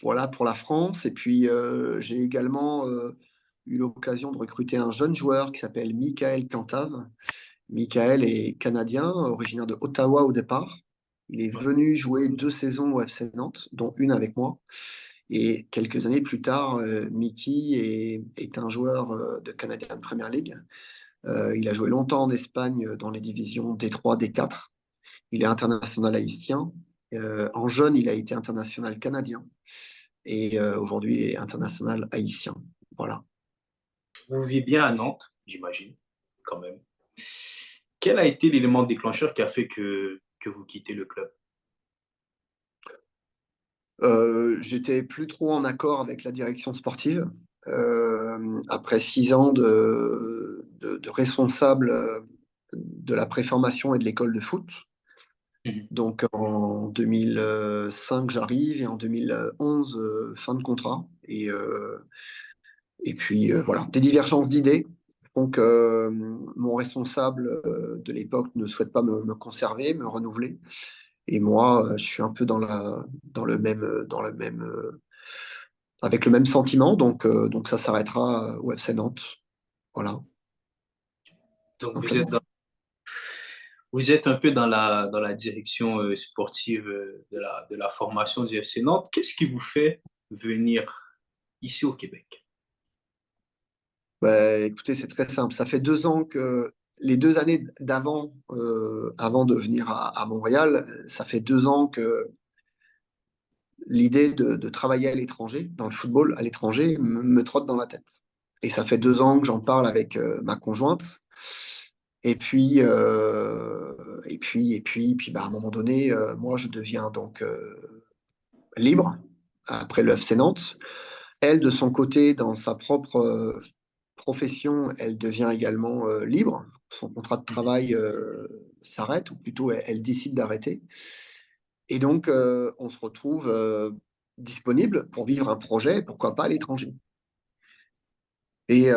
voilà pour la France. Et puis, j'ai également eu l'occasion de recruter un jeune joueur qui s'appelle Michael Cantave. Michael est canadien, originaire de Ottawa au départ. Il est Ouais. venu jouer 2 saisons au FC Nantes, dont une avec moi. Et quelques années plus tard, Mickey est un joueur de Canadian Premier League. Il a joué longtemps en Espagne dans les divisions D3, D4. Il est international haïtien. En jeune, il a été international canadien. Et aujourd'hui, il est international haïtien. Voilà. Vous vivez bien à Nantes, j'imagine, quand même. Quel a été l'élément déclencheur qui a fait que vous quittez le club? J'étais plus trop en accord avec la direction sportive. Après 6 ans de responsable de la préformation et de l'école de foot. Mhm. Donc en 2005, j'arrive et en 2011, fin de contrat. Et puis voilà, des divergences d'idées. Donc mon responsable de l'époque ne souhaite pas me conserver, me renouveler. Et moi, je suis un peu dans le même, avec le même sentiment. Donc ça s'arrêtera au FC Nantes. Voilà, tout Donc, simplement. vous êtes un peu dans la direction sportive de la formation du FC Nantes. Qu'est-ce qui vous fait venir ici au Québec? Bah, écoutez, c'est très simple. Ça fait 2 ans que les 2 années d'avant, avant de venir à Montréal, ça fait 2 ans que l'idée de travailler à l'étranger, dans le football à l'étranger, me trotte dans la tête. Et ça fait 2 ans que j'en parle avec ma conjointe. Et puis, bah, à un moment donné, moi, je deviens donc libre après le FC Nantes. Elle, de son côté, dans sa propre profession, elle devient également libre. Son contrat de Mhm. travail s'arrête, ou plutôt elle décide d'arrêter. Et donc, on se retrouve disponible pour vivre un projet, pourquoi pas à l'étranger. Et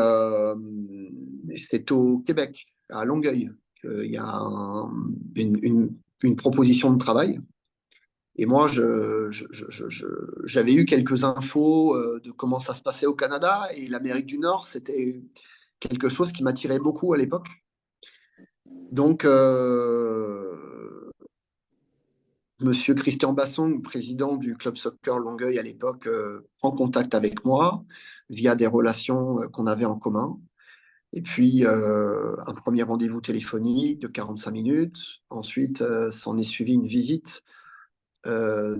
c'est au Québec, à Longueuil, qu'il y a une proposition de travail. Et moi, j'avais eu quelques infos de comment ça se passait au Canada, et l'Amérique du Nord, c'était quelque chose qui m'attirait beaucoup à l'époque. Donc, Monsieur Christian Basson, président du club soccer Longueuil à l'époque, prend contact avec moi via des relations qu'on avait en commun. Et puis, un premier rendez-vous téléphonique de 45 minutes. Ensuite, s'en est suivi une visite euh,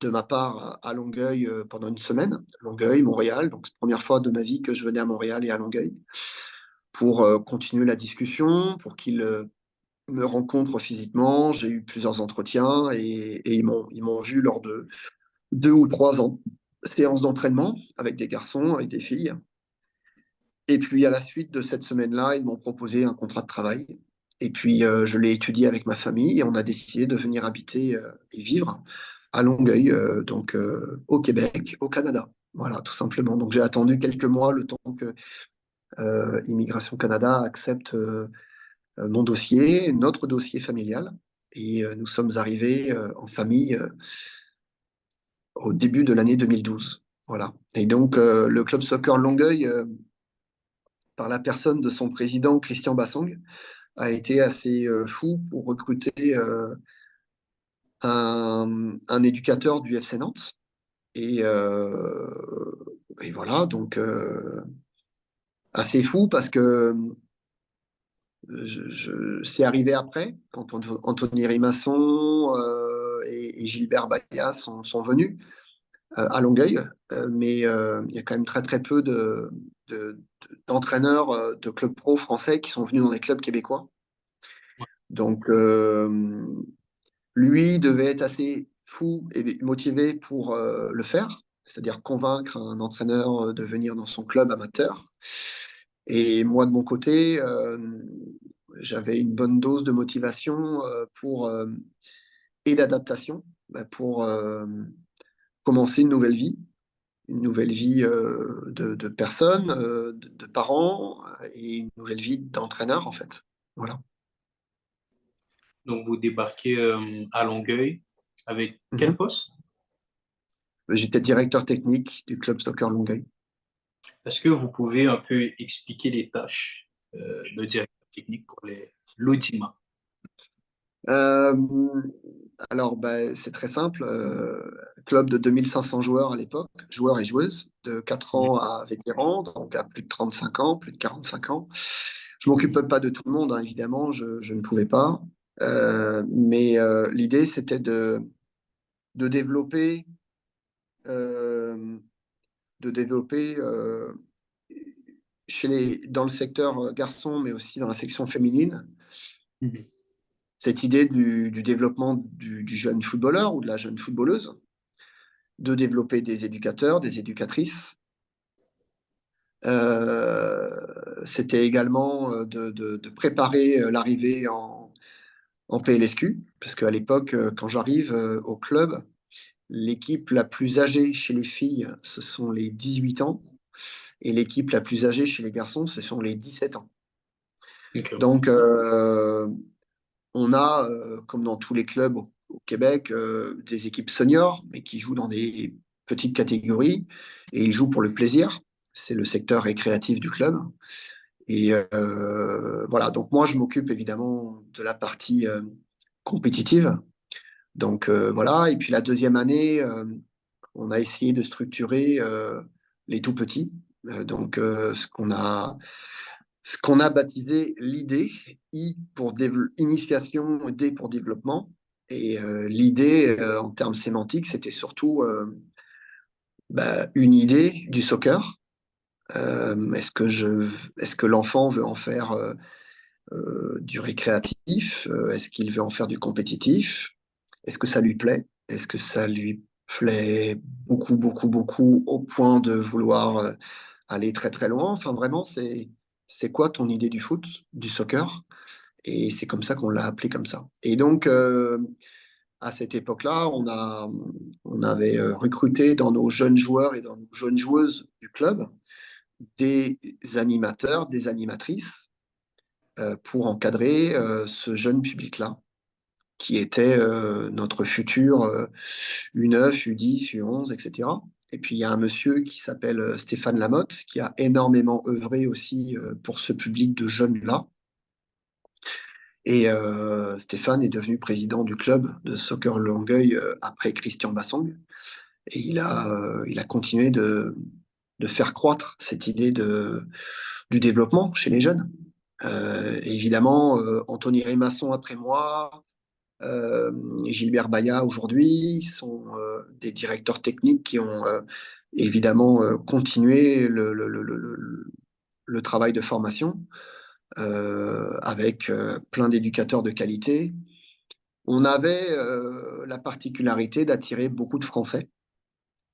de ma part à Longueuil pendant une semaine. Longueuil, Montréal. Donc, c'est la première fois de ma vie que je venais à Montréal et à Longueuil pour continuer la discussion, pour qu'il me rencontre physiquement. J'ai eu plusieurs entretiens et ils m'ont vu lors de 2 ou 3 séances d'entraînement avec des garçons, avec des filles. Et puis à la suite de cette semaine-là, ils m'ont proposé un contrat de travail. Et puis je l'ai étudié avec ma famille et on a décidé de venir habiter et vivre à Longueuil, donc au Québec, au Canada. Voilà, tout simplement. Donc j'ai attendu quelques mois le temps que Immigration Canada accepte mon dossier, notre dossier familial. Et nous sommes arrivés en famille au début de l'année 2012. Voilà. Et donc le club soccer Longueuil, par la personne de son président Christian Bassong, a été assez fou pour recruter un éducateur du FC Nantes. Et, et voilà, donc assez fou parce que c'est arrivé après, quand Anthony Rimasson et Gilbert Bayat sont venus à Longueuil. Mais il y a quand même très très peu d'entraîneurs de clubs pro français qui sont venus dans les clubs québécois. Donc, lui devait être assez fou et motivé pour le faire, c'est-à-dire convaincre un entraîneur de venir dans son club amateur. Et moi, de mon côté, j'avais une bonne dose de motivation et d'adaptation pour commencer une nouvelle vie. une nouvelle vie de personne, de parents et une nouvelle vie d'entraîneur en fait. Voilà. Donc, vous débarquez à Longueuil avec quel Mhm. poste? J'étais directeur technique du club soccer Longueuil. Est-ce que vous pouvez un peu expliquer les tâches de directeur technique pour l'Audima? Euh, alors, c'est très simple. Club de 2500 joueurs à l'époque, joueurs et joueuses, de 4 ans à vétérans, donc à plus de 35 ans, plus de 45 ans. Je m'occupais pas de tout le monde, hein, évidemment, je ne pouvais pas. Mais l'idée, c'était de développer, euh, de développer dans le secteur garçon, mais aussi dans la section féminine, Mhm. cette idée du développement du jeune footballeur ou de la jeune footballeuse, de développer des éducateurs, des éducatrices. C'était également de préparer l'arrivée en PLSQ, parce qu'à l'époque, quand j'arrive au club, l'équipe la plus âgée chez les filles, ce sont les 18 ans, et l'équipe la plus âgée chez les garçons, ce sont les 17 ans. Ok. Donc, on a, comme dans tous les clubs au Québec, des équipes seniors, mais qui jouent dans des petites catégories, et ils jouent pour le plaisir. C'est le secteur récréatif du club. Et voilà, donc moi, je m'occupe évidemment de la partie compétitive. Donc voilà, et puis la deuxième année, on a essayé de structurer les tout petits. Donc ce qu'on a baptisé l'idée, I pour initiation, D pour développement. Et l'idée, en termes sémantiques, c'était surtout une idée du soccer. Est-ce que l'enfant veut en faire du récréatif? Est-ce qu'il veut en faire du compétitif? Est-ce que ça lui plaît? Est-ce que ça lui plaît beaucoup, beaucoup, beaucoup au point de vouloir aller très, très loin? Enfin, vraiment, c'est quoi ton idée du foot, du soccer? Et c'est comme ça qu'on l'a appelé comme ça. Et donc, à cette époque-là, on avait recruté dans nos jeunes joueurs et dans nos jeunes joueuses du club des animateurs, des animatrices pour encadrer ce jeune public-là, qui était notre futur U9, U10, U11, etc. Et puis il y a un monsieur qui s'appelle Stéphane Lamotte, qui a énormément œuvré aussi pour ce public de jeunes-là. Et Stéphane est devenu président du club de soccer Longueuil après Christian Bassong. Et il a continué de faire croître cette idée du développement chez les jeunes. Évidemment, Anthony Rimasson après moi, Gilbert Baya aujourd'hui sont des directeurs techniques qui ont évidemment continué le travail de formation avec plein d'éducateurs de qualité. On avait la particularité d'attirer beaucoup de Français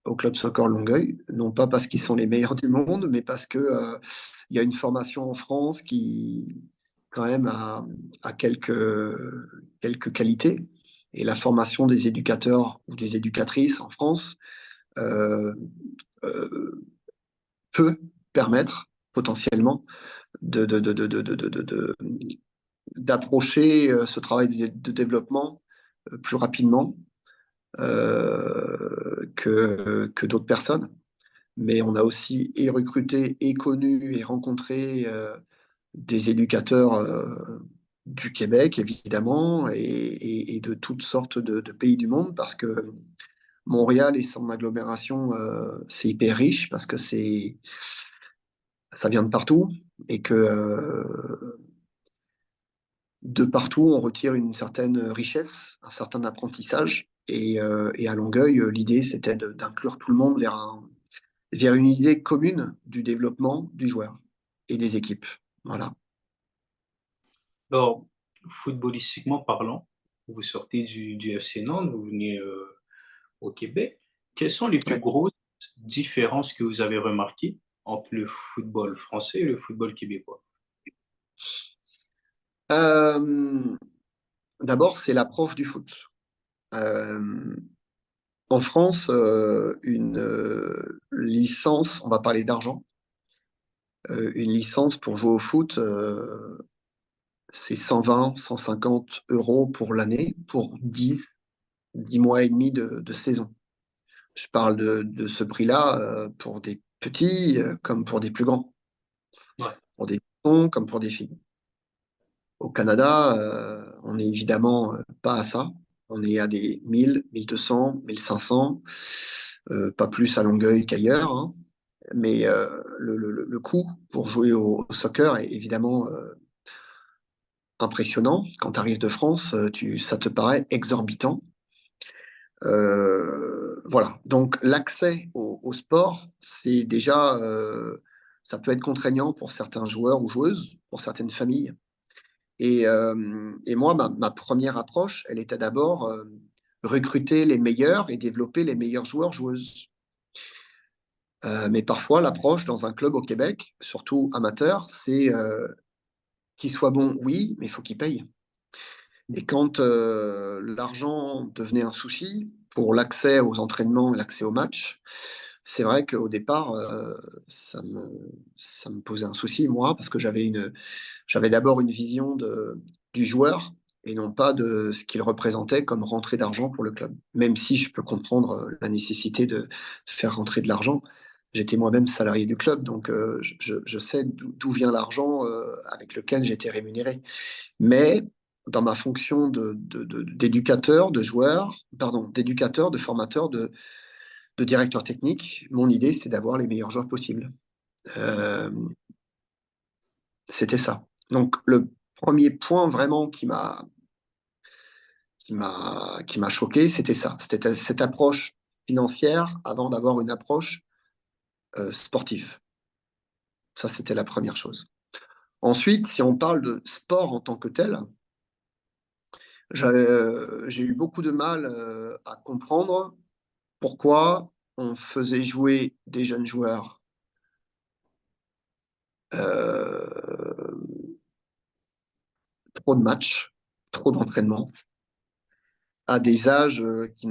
au club soccer Longueuil, non pas parce qu'ils sont les meilleurs du monde, mais parce que il y a une formation en France qui quand même a quelques qualités. Et la formation des éducateurs ou des éducatrices en France euh, euh, peut permettre potentiellement d'approcher ce travail de développement plus rapidement que d'autres personnes. Mais on a aussi et recruté et connu et rencontré des éducateurs du Québec, évidemment, et de toutes sortes de pays du monde, parce que Montréal et son agglomération, c'est hyper riche, parce que ça vient de partout, et que de partout, on retire une certaine richesse, un certain apprentissage. Et à Longueuil, l'idée, c'était d'inclure tout le monde vers une idée commune du développement du joueur et des équipes. Voilà. Alors, footballistiquement parlant, vous sortez du FC Nantes, vous venez au Québec. Quelles sont les plus Ouais. grosses différences que vous avez remarquées entre le football français et le football québécois? Euh, D'abord, c'est l'approche du foot. Euh, En France, une licence, on va parler d'argent, une licence pour jouer au foot, c'est 120, 150 euros pour l'année, pour 10 mois et demi de saison. Je parle de ce prix-là pour des petits comme pour des plus grands, Ouais. pour des garçons comme pour des filles. Au Canada, on n'est évidemment pas à ça. On est à des 1000, 1200, 1500, pas plus à Longueuil qu'ailleurs, hein. Mais le coût pour jouer au soccer est évidemment impressionnant. Quand tu arrives de France, ça te paraît exorbitant. Voilà. Donc l'accès au sport, c'est déjà, ça peut être contraignant pour certains joueurs ou joueuses, pour certaines familles. Et moi, ma première approche, elle était d'abord recruter les meilleurs et développer les meilleurs joueurs, joueuses. Mais parfois, l'approche dans un club au Québec, surtout amateur, c'est qu'il soit bon, oui, mais il faut qu'il paye. Et quand l'argent devenait un souci pour l'accès aux entraînements et l'accès aux matchs, c'est vrai qu'au départ, ça me posait un souci, moi, parce que j'avais d'abord une vision du joueur et non pas de ce qu'il représentait comme rentrée d'argent pour le club. Même si je peux comprendre la nécessité de faire rentrer de l'argent. J'étais moi-même salarié du club, donc je sais d'où vient l'argent avec lequel j'étais rémunéré. Mais dans ma fonction d'éducateur, de joueur, pardon, d'éducateur, de formateur, de directeur technique, mon idée, c'est d'avoir les meilleurs joueurs possibles. Euh, C'était ça. Donc, le premier point vraiment qui m'a choqué, c'était ça. C'était cette approche financière avant d'avoir une approche sportive. Ça, c'était la première chose. Ensuite, si on parle de sport en tant que tel, j'ai eu beaucoup de mal à comprendre pourquoi on faisait jouer des jeunes joueurs euh, trop de matchs, trop d'entraînements, à des âges qui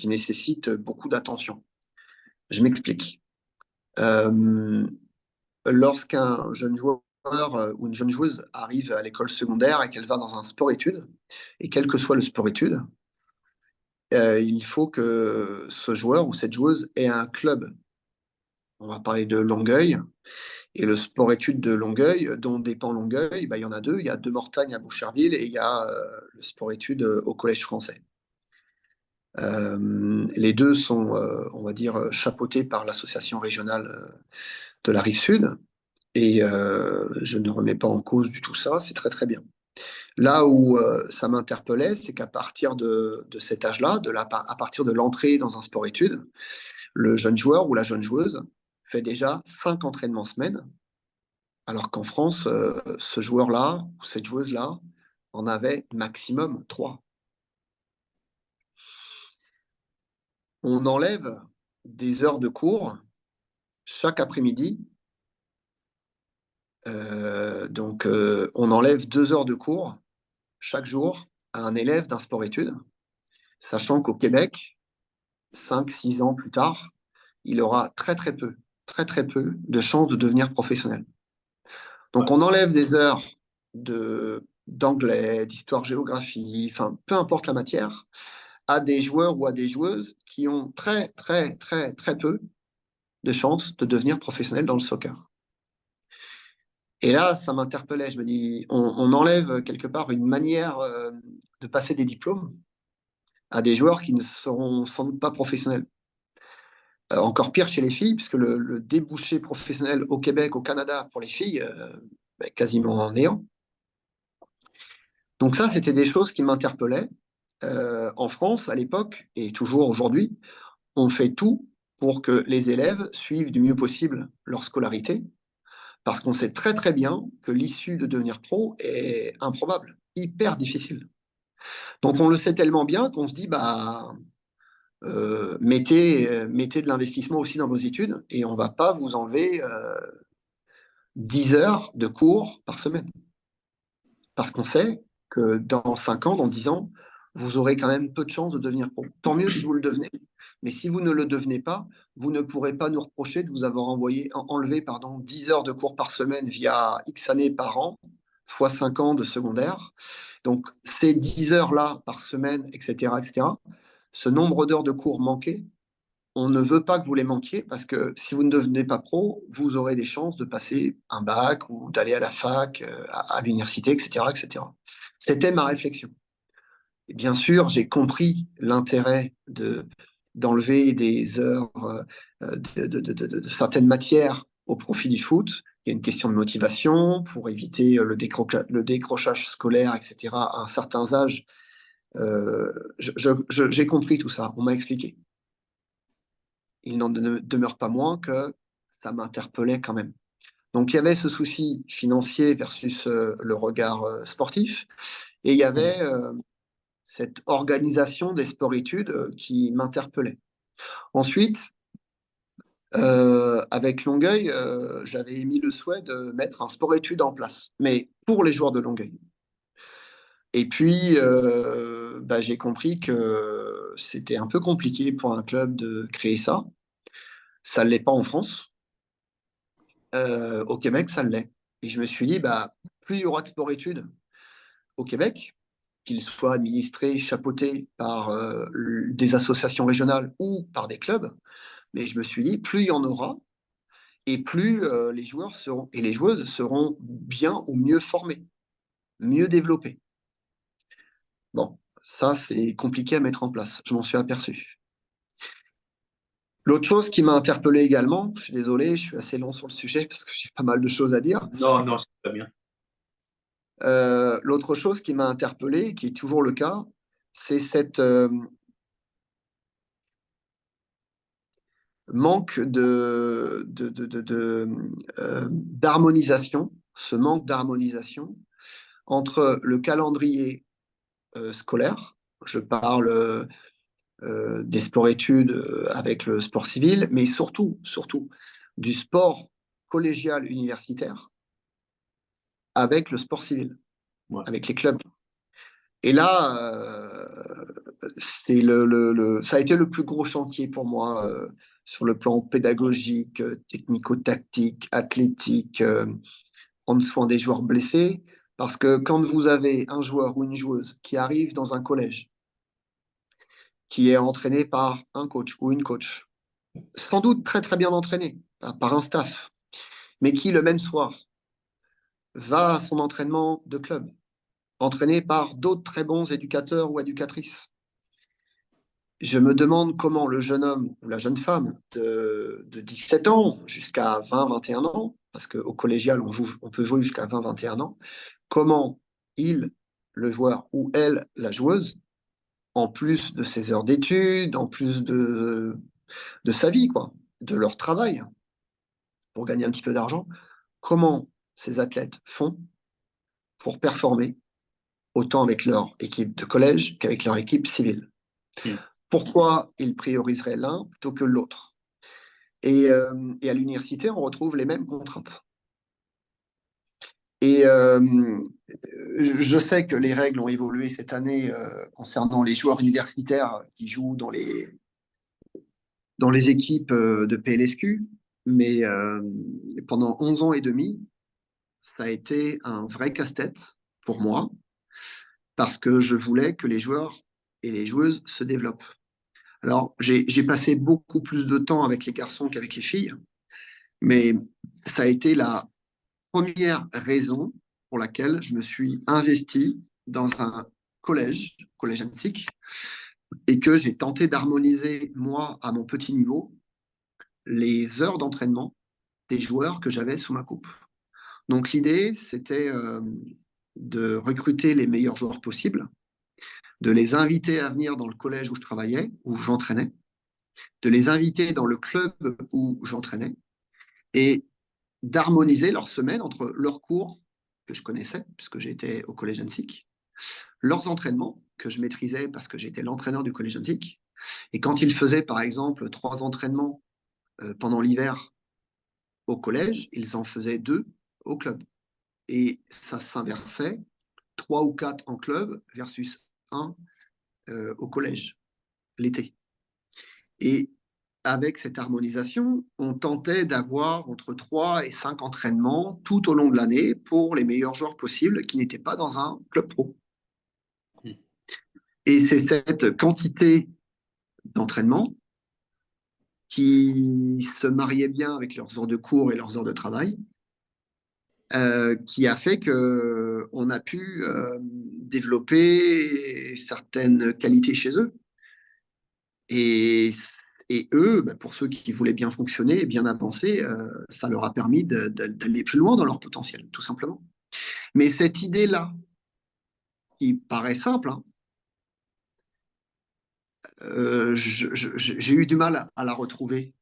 nécessitent beaucoup d'attention. Je m'explique. Euh, Lorsqu'un jeune joueur ou une jeune joueuse arrive à l'école secondaire et qu'elle va dans un sport-études, et quel que soit le sport-études, il faut que ce joueur ou cette joueuse ait un club. On va parler de Longueuil. Et le sport-études de Longueuil, dont dépend Longueuil, bah, il y en a deux. Il y a deux Mortagne à Boucherville et il y a le sport-études au Collège français. Les deux sont, on va dire, chapeautés par l'association régionale de la Rive-Sud. Et je ne remets pas en cause du tout ça, c'est très très bien. Là où ça m'interpellait, c'est qu'à partir de cet âge-là, à partir de l'entrée dans un sport-études, le jeune joueur ou la jeune joueuse fait déjà 5 entraînements semaine, alors qu'en France, ce joueur-là ou cette joueuse-là en avait maximum 3. On enlève des heures de cours chaque après-midi. On enlève 2 heures de cours chaque jour à un élève d'un sport-études, sachant qu'au Québec, 5, 6 ans plus tard, il aura très très peu de chances de devenir professionnel. Donc Ouais. on enlève des heures d'anglais, d'histoire-géographie, enfin peu importe la matière, à des joueurs ou à des joueuses qui ont très très très très peu de chances de devenir professionnels dans le soccer. Et là, ça m'interpellait. Je me dis, on enlève quelque part une manière de passer des diplômes à des joueurs qui ne seront sans doute pas professionnels. Encore pire chez les filles, puisque le débouché professionnel au Québec, au Canada, pour les filles, quasiment en néant. Donc ça, c'était des choses qui m'interpellaient. En France, à l'époque, et toujours aujourd'hui, on fait tout pour que les élèves suivent du mieux possible leur scolarité, parce qu'on sait très très bien que l'issue de devenir pro est improbable, hyper difficile. Donc on le sait tellement bien qu'on se dit, bah, mettez de l'investissement aussi dans vos études et on ne va pas vous enlever 10 heures de cours par semaine. Parce qu'on sait que dans 5 ans, dans 10 ans, vous aurez quand même peu de chances de devenir pro. Tant mieux si vous le devenez, mais si vous ne le devenez pas, vous ne pourrez pas nous reprocher de vous avoir enlevé 10 heures de cours par semaine via X années par an, fois 5 ans de secondaire. Donc, ces 10 heures-là par semaine, etc., etc., ce nombre d'heures de cours manquées, on ne veut pas que vous les manquiez parce que si vous ne devenez pas pro, vous aurez des chances de passer un bac ou d'aller à la fac, à l'université, etc., etc. C'était ma réflexion. Et bien sûr, j'ai compris l'intérêt d'enlever des heures de certaines matières au profit du foot. Il y a une question de motivation pour éviter le décrochage scolaire, etc. à un certain âge. J'ai compris tout ça, on m'a expliqué. Il n'en demeure pas moins que ça m'interpellait quand même. Donc il y avait ce souci financier versus le regard sportif, et il y avait cette organisation des sports-études qui m'interpellait. Ensuite, avec Longueuil, j'avais émis le souhait de mettre un sport-études en place, mais pour les joueurs de Longueuil. Et puis, j'ai compris que c'était un peu compliqué pour un club de créer ça. Ça ne l'est pas en France. Au Québec, ça l'est. Et je me suis dit, plus il y aura de sport-études au Québec, qu'ils soient administrés, chapeautés par des associations régionales ou par des clubs, mais je me suis dit, plus il y en aura, et plus les joueurs seront, et les joueuses seront bien ou mieux formés, mieux développés. Bon, ça, c'est compliqué à mettre en place, je m'en suis aperçu. L'autre chose qui m'a interpellé également, je suis désolé, je suis assez long sur le sujet parce que j'ai pas mal de choses à dire. Non, non, c'est très bien. L'autre chose qui m'a interpellé, qui est toujours le cas, c'est cette manque d'harmonisation, ce manque d'harmonisation entre le calendrier scolaire, je parle des sports-études avec le sport civil, mais surtout du sport collégial universitaire avec le sport civil, Ouais. avec les clubs. Et là, c'est ça a été le plus gros chantier pour moi sur le plan pédagogique, technico-tactique, athlétique, prendre soin des joueurs blessés. Parce que quand vous avez un joueur ou une joueuse qui arrive dans un collège, qui est entraîné par un coach ou une coach, sans doute très très bien entraîné par un staff, mais qui le même soir va à son entraînement de club, entraîné par d'autres très bons éducateurs ou éducatrices. Je me demande comment le jeune homme ou la jeune femme de 17 ans jusqu'à 20-21 ans, parce qu'au collégial, on peut jouer jusqu'à 20-21 ans, comment il, le joueur, ou elle, la joueuse, en plus de ses heures d'études, en plus de sa vie, quoi, de leur travail, pour gagner un petit peu d'argent, comment ces athlètes font pour performer autant avec leur équipe de collège qu'avec leur équipe civile. Mm. Pourquoi ils prioriseraient l'un plutôt que l'autre? Et à l'université, on retrouve les mêmes contraintes. Et je sais que les règles ont évolué cette année concernant les joueurs universitaires qui jouent dans les équipes de PLSQ, mais pendant 11 ans et demi, ça a été un vrai casse-tête pour moi, parce que je voulais que les joueurs et les joueuses se développent. Alors, j'ai passé beaucoup plus de temps avec les garçons qu'avec les filles, mais ça a été la première raison pour laquelle je me suis investi dans un collège antique, et que j'ai tenté d'harmoniser, moi, à mon petit niveau, les heures d'entraînement des joueurs que j'avais sous ma coupe. Donc l'idée, c'était de recruter les meilleurs joueurs possibles, de les inviter à venir dans le collège où je travaillais, où j'entraînais, de les inviter dans le club où j'entraînais, et d'harmoniser leur semaine entre leurs cours, que je connaissais, puisque j'étais au collège Annecy, leurs entraînements, que je maîtrisais parce que j'étais l'entraîneur du collège Annecy. Et quand ils faisaient, par exemple, 3 entraînements pendant l'hiver au collège, ils en faisaient 2 au club. Et ça s'inversait, 3 ou 4 en club versus un au collège, l'été. Et avec cette harmonisation, on tentait d'avoir entre 3 et 5 entraînements tout au long de l'année pour les meilleurs joueurs possibles qui n'étaient pas dans un club pro. Mhm. Et c'est cette quantité d'entraînement qui se mariait bien avec leurs heures de cours et leurs heures de travail, qui a fait que on a pu développer certaines qualités chez eux. Et, et eux, bah, pour ceux qui voulaient bien fonctionner et bien avancer, ça leur a permis d'aller plus loin dans leur potentiel, tout simplement. Mais cette idée-là, qui paraît simple, hein, j'ai eu du mal à la retrouver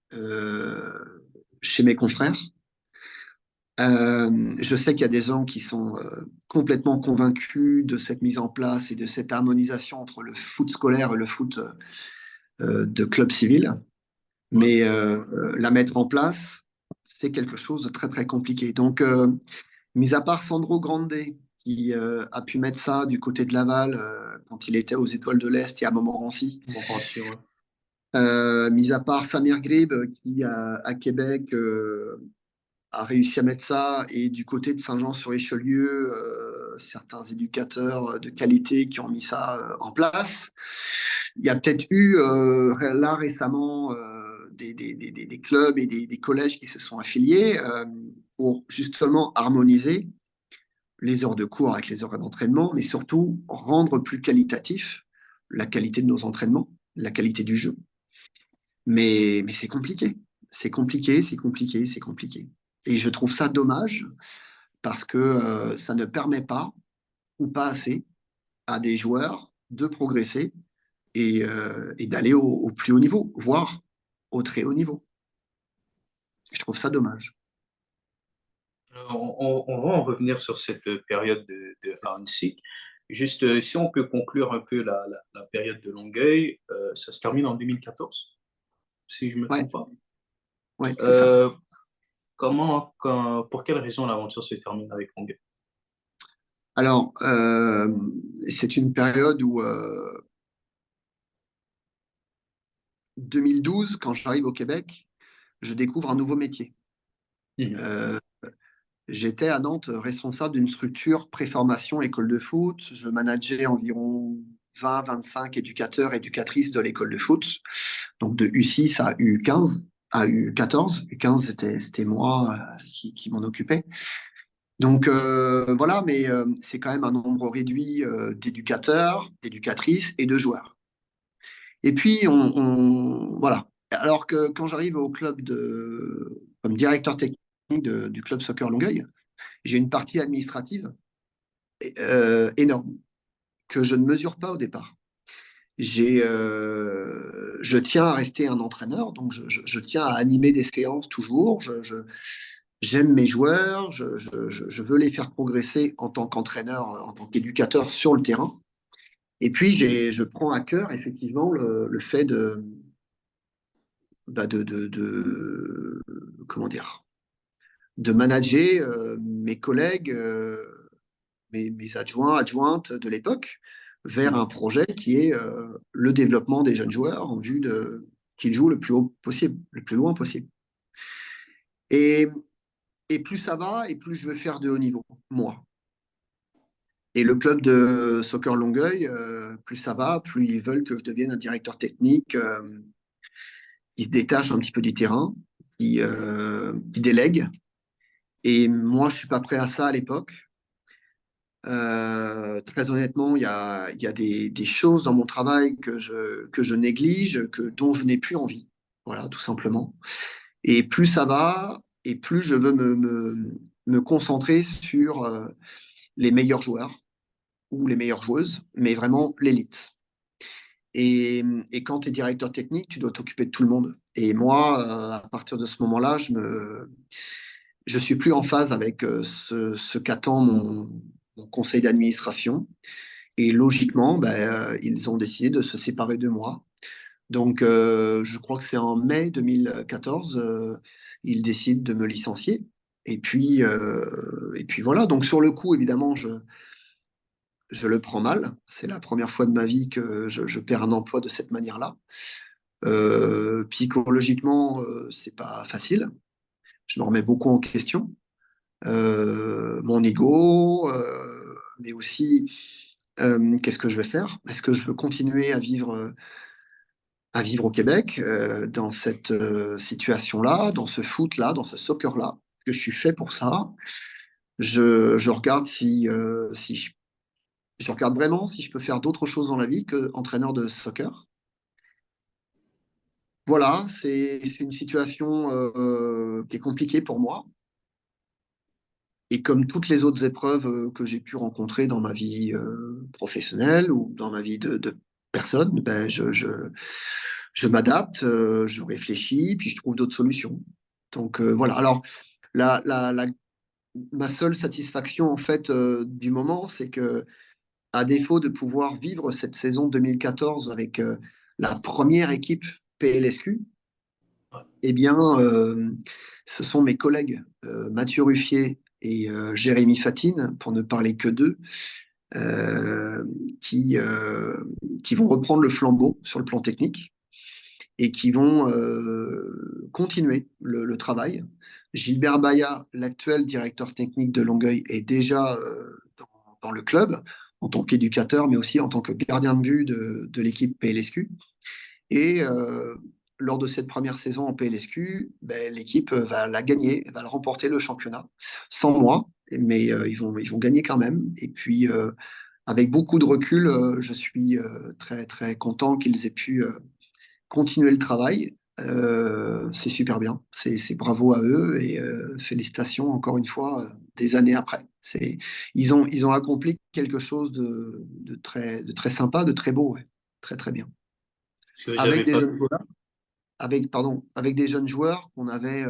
chez mes confrères. Je sais qu'il y a des gens qui sont complètement convaincus de cette mise en place et de cette harmonisation entre le foot scolaire et le foot de club civil. Ouais. Mais la mettre en place, c'est quelque chose de très très compliqué. Donc, mis à part Sandro Grande, qui a pu mettre ça du côté de Laval quand il était aux Étoiles de l'Est et à Montmorency, Mon pension, ouais. mis à part Samir Grib, qui à Québec a réussi à mettre ça, et du côté de Saint-Jean-sur-Richelieu, certains éducateurs de qualité qui ont mis ça en place. Il y a peut-être eu là récemment des clubs et des collèges qui se sont affiliés pour justement harmoniser les heures de cours avec les heures d'entraînement, mais surtout rendre plus qualitatif la qualité de nos entraînements, la qualité du jeu. Mais c'est compliqué. C'est compliqué, c'est compliqué, c'est compliqué. Et je trouve ça dommage parce que ça ne permet pas, ou pas assez, à des joueurs de progresser et d'aller au plus haut niveau, voire au très haut niveau. Je trouve ça dommage. On va en revenir sur cette période de Annecy. Juste, si on peut conclure un peu la période de Longueuil, ça se termine en 2014, si je ne me Ouais, trompe pas. ouais, c'est ça. Euh, pour quelle raison l'aventure se termine avec Longueuil? Alors, c'est une période où 2012, quand j'arrive au Québec, je découvre un nouveau métier. Mhm. Euh, J'étais à Nantes responsable d'une structure préformation école de foot. Je manageais environ 20-25 éducateurs, éducatrices de l'école de foot. Donc de U6 à U15, à U14. U15, c'était moi qui m'en occupais. Donc voilà, mais c'est quand même un nombre réduit d'éducateurs, d'éducatrices et de joueurs. Et puis, voilà. Alors que quand j'arrive au club comme directeur technique du club soccer Longueuil, j'ai une partie administrative énorme que je ne mesure pas au départ. Je tiens à rester un entraîneur, donc je tiens à animer des séances toujours. J'aime mes joueurs, je veux les faire progresser en tant qu'entraîneur, en tant qu'éducateur sur le terrain. Et puis, je prends à cœur effectivement le fait comment dire, de manager mes collègues, mes adjoints, adjointes de l'époque, vers un Mhm. projet qui est le développement des jeunes joueurs en vue qu'ils jouent le plus haut possible, le plus loin possible. Et, et plus ça va, et plus je veux faire de haut niveau, moi. Et le club de soccer Longueuil, plus ça va, plus ils veulent que je devienne un directeur technique qui se détache un petit peu du terrain, qui délègue. Et moi, je suis pas prêt à ça à l'époque. Très honnêtement, il y a des choses dans mon travail que je néglige, dont je n'ai plus envie. Voilà, tout simplement. Et plus ça va, et plus je veux me concentrer sur les meilleurs joueurs ou les meilleures joueuses, mais vraiment l'élite. Et quand tu es directeur technique, tu dois t'occuper de tout le monde. Et moi, à partir de ce moment-là, je suis plus en phase avec ce qu'attend mon conseil d'administration. Et logiquement, ben, ils ont décidé de se séparer de moi. Donc, je crois que c'est en mai 2014, ils décident de me licencier. Et puis voilà. Donc, sur le coup, évidemment, je le prends mal. C'est la première fois de ma vie que je perds un emploi de cette manière-là. Psychologiquement, c'est pas facile. Je me remets beaucoup en question. Mon ego, mais aussi qu'est-ce que je vais faire? Est-ce que je veux continuer à vivre au Québec dans cette situation-là, dans ce foot-là, dans ce soccer-là? Que je suis fait pour ça. Je regarde si je regarde vraiment si je peux faire d'autres choses dans la vie que entraîneur de soccer. Voilà, c'est une situation qui est compliquée pour moi. Et comme toutes les autres épreuves que j'ai pu rencontrer dans ma vie professionnelle ou dans ma vie de personne, ben je m'adapte, je réfléchis, puis je trouve d'autres solutions. Donc voilà. Alors, la, la, la- ma seule satisfaction en fait du moment, c'est que à défaut de pouvoir vivre cette saison 2014 avec la première équipe PLSQ, eh bien, ce sont mes collègues Mathieu Ruffier et Jérémy Fatine, pour ne parler que d'eux, euh, qui, euh, qui vont reprendre le flambeau sur le plan technique et qui vont continuer le travail. Gilbert Baya, l'actuel directeur technique de Longueuil, est déjà dans le club en tant qu'éducateur, mais aussi en tant que gardien de but de l'équipe PLSQ. Et lors de cette première saison en PLSQ, ben, l'équipe va la gagner, va le remporter le championnat, sans moi, mais ils vont gagner quand même. Et puis, avec beaucoup de recul, je suis très, très content qu'ils aient pu continuer le travail. C'est super bien. C'est bravo à eux et félicitations encore une fois des années après. Ils ont accompli quelque chose de très sympa, de très beau, ouais. Très, très bien. Est-ce que vous Avec n'avez des pas... jeunes joueurs avec des jeunes joueurs qu'on avait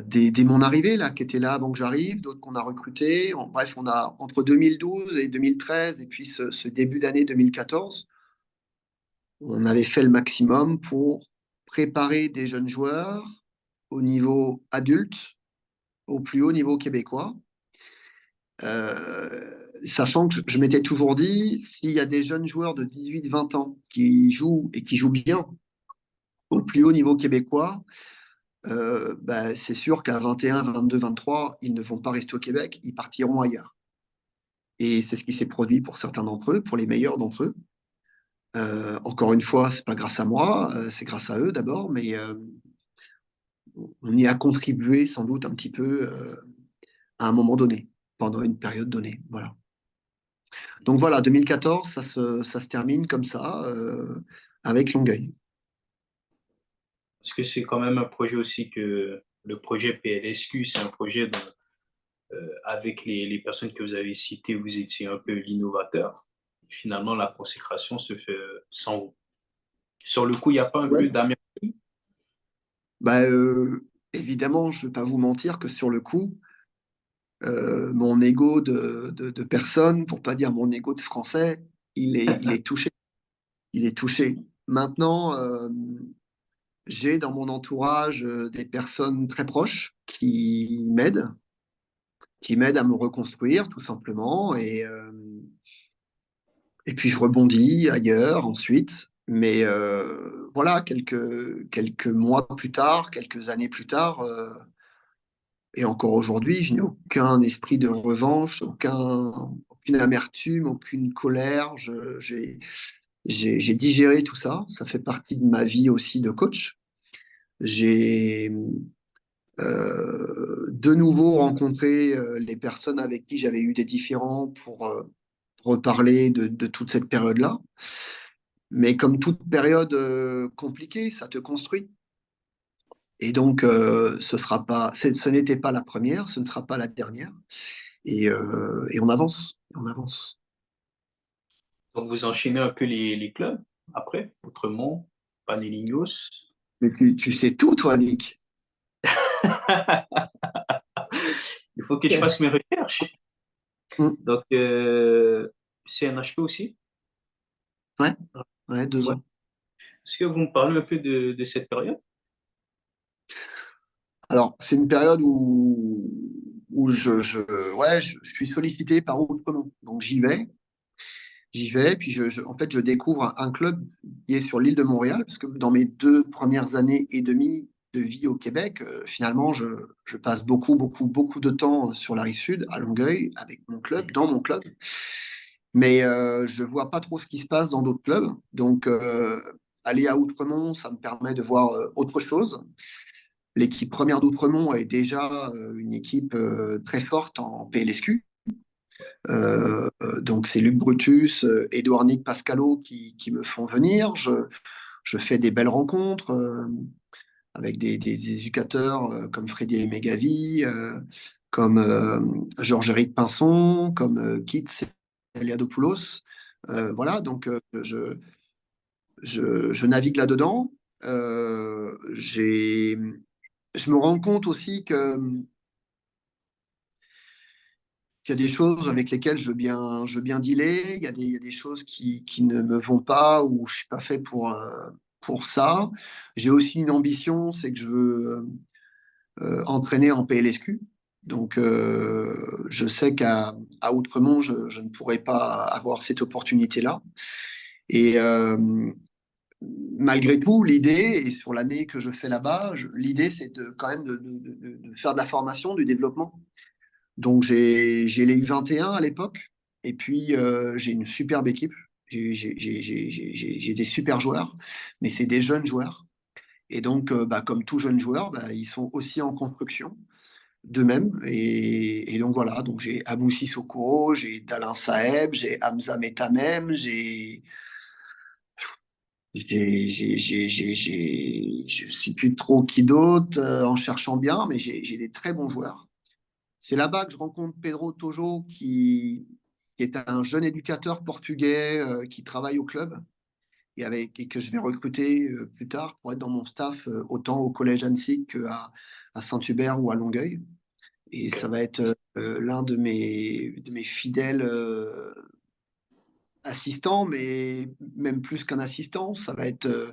dès mon arrivée, là, qui étaient là avant que j'arrive, d'autres qu'on a recrutés. Bref, on a entre 2012 et 2013, et puis ce début d'année 2014, on avait fait le maximum pour préparer des jeunes joueurs au niveau adulte, au plus haut niveau québécois. Sachant que je m'étais toujours dit, s'il y a des jeunes joueurs de 18-20 ans qui jouent et qui jouent bien au plus haut niveau québécois, bah, c'est sûr qu'à 21, 22, 23, ils ne vont pas rester au Québec, ils partiront ailleurs. Et c'est ce qui s'est produit pour certains d'entre eux, pour les meilleurs d'entre eux. Encore une fois, c'est pas grâce à moi, c'est grâce à eux d'abord, mais on y a contribué sans doute un petit peu à un moment donné, pendant une période donnée. Voilà. Donc voilà, 2014, ça se termine comme ça, avec Longueuil. Parce que c'est quand même un projet aussi que le projet PLSQ, c'est un projet dont, avec les personnes que vous avez citées, vous étiez un peu l'innovateur. Finalement, la consécration se fait sans vous. Sur le coup, il n'y a pas un Ouais. peu d'amertume. Bah, évidemment, je ne vais pas vous mentir que sur le coup, mon ego de personne, pour pas dire mon ego de français, il est touché. Il est touché. Maintenant, j'ai dans mon entourage des personnes très proches qui m'aident à me reconstruire tout simplement. Et puis je rebondis ailleurs ensuite. Mais voilà, quelques mois plus tard, quelques années plus tard, et encore aujourd'hui, je n'ai aucun esprit de revanche, aucune amertume, aucune colère. J'ai digéré tout ça. Ça fait partie de ma vie aussi de coach. J'ai de nouveau rencontré les personnes avec qui j'avais eu des différends pour reparler de toute cette période-là. Mais comme toute période compliquée, ça te construit. Et donc, ce n'était pas la première, ce ne sera pas la dernière. Et on avance, on avance. Donc, vous enchaînez un peu les clubs après, Outremont, Panellinhos. Mais tu sais tout, toi, Nick. Il faut que je fasse mes recherches. Mm. Donc, CNHP aussi. Ouais, ouais, deux Ouais. ans. Est-ce que vous me parlez un peu de cette période? Alors, c'est une période où où ouais, je suis sollicité par Outremont. Donc j'y vais, puis en fait, je découvre un club qui est sur l'île de Montréal, parce que dans mes 2 premières années et demie de vie au Québec, finalement, je passe beaucoup de temps sur la rive sud, à Longueuil, avec mon club, dans mon club. Mais je vois pas trop ce qui se passe dans d'autres clubs. Donc, aller à Outremont, ça me permet de voir autre chose. L'équipe première d'Outremont est déjà une équipe très forte en PLSQ. Donc c'est Luc Brutus, Édouard Nick Pascalo qui me font venir. Je fais des belles rencontres avec des éducateurs comme Freddy Megavi, comme Georges-Éric Pinson, comme Kit Eliadopoulos. Voilà, donc je navigue là-dedans. Je me rends compte aussi qu'il y a des choses avec lesquelles je veux bien dealer, il y a des choses qui ne me vont pas ou je suis pas fait pour ça. J'ai aussi une ambition, c'est que je veux entraîner en PLSQ. Donc, je sais qu'à Outremont, je ne pourrais pas avoir cette opportunité-là. Et malgré tout, l'idée, et sur l'année que je fais là-bas, l'idée, c'est quand même de faire de la formation, du développement. Donc j'ai les U21 à l'époque, et puis j'ai une superbe équipe. J'ai des super joueurs, mais c'est des jeunes joueurs. Et donc, bah, comme tout jeune joueur, bah, ils sont aussi en construction d'eux-mêmes. Et donc voilà, donc j'ai Abou Sissoko, j'ai Dalin Saeb, j'ai Hamza Metamem, je ne sais plus trop qui d'autre en cherchant bien, mais j'ai des très bons joueurs. C'est là-bas que je rencontre Pedro Tojo, qui est un jeune éducateur portugais qui travaille au club et que je vais recruter plus tard pour être dans mon staff, autant au collège Annecy à Saint-Hubert ou à Longueuil. Et Ok. ça va être l'un de mes fidèles assistants, mais même plus qu'un assistant, ça va être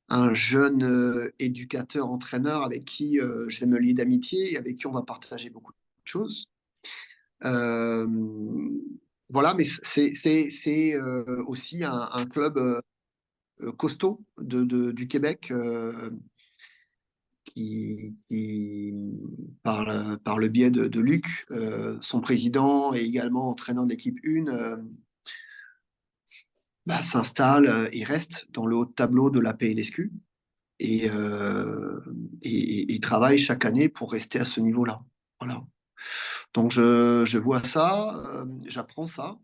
un jeune éducateur-entraîneur avec qui je vais me lier d'amitié et avec qui on va partager beaucoup de choses. Euh, voilà, mais c'est aussi un club costaud du Québec qui par le biais de Luc, son président et également entraîneur de l'équipe 1, bah, s'installe et reste dans le haut de tableau de la PLSQ et travaille chaque année pour rester à ce niveau-là. Voilà. Donc je vois ça, j'apprends ça.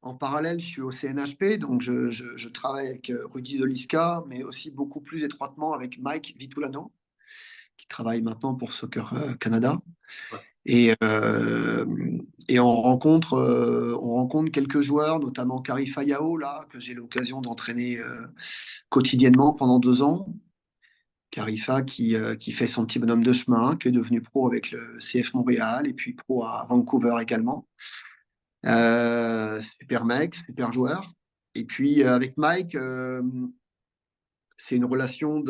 En parallèle, je suis au CNHP, donc je travaille avec Rudy Delisca, mais aussi beaucoup plus étroitement avec Mike Vitulano, qui travaille maintenant pour Soccer Canada. Ouais. Et, euh, et on rencontre quelques joueurs, notamment Kari Fayao, là, que j'ai l'occasion d'entraîner quotidiennement pendant 2 ans. Carifa qui fait son petit bonhomme de chemin, qui est devenu pro avec le CF Montréal et puis pro à Vancouver également. Super mec, super joueur. Et puis avec Mike, c'est une relation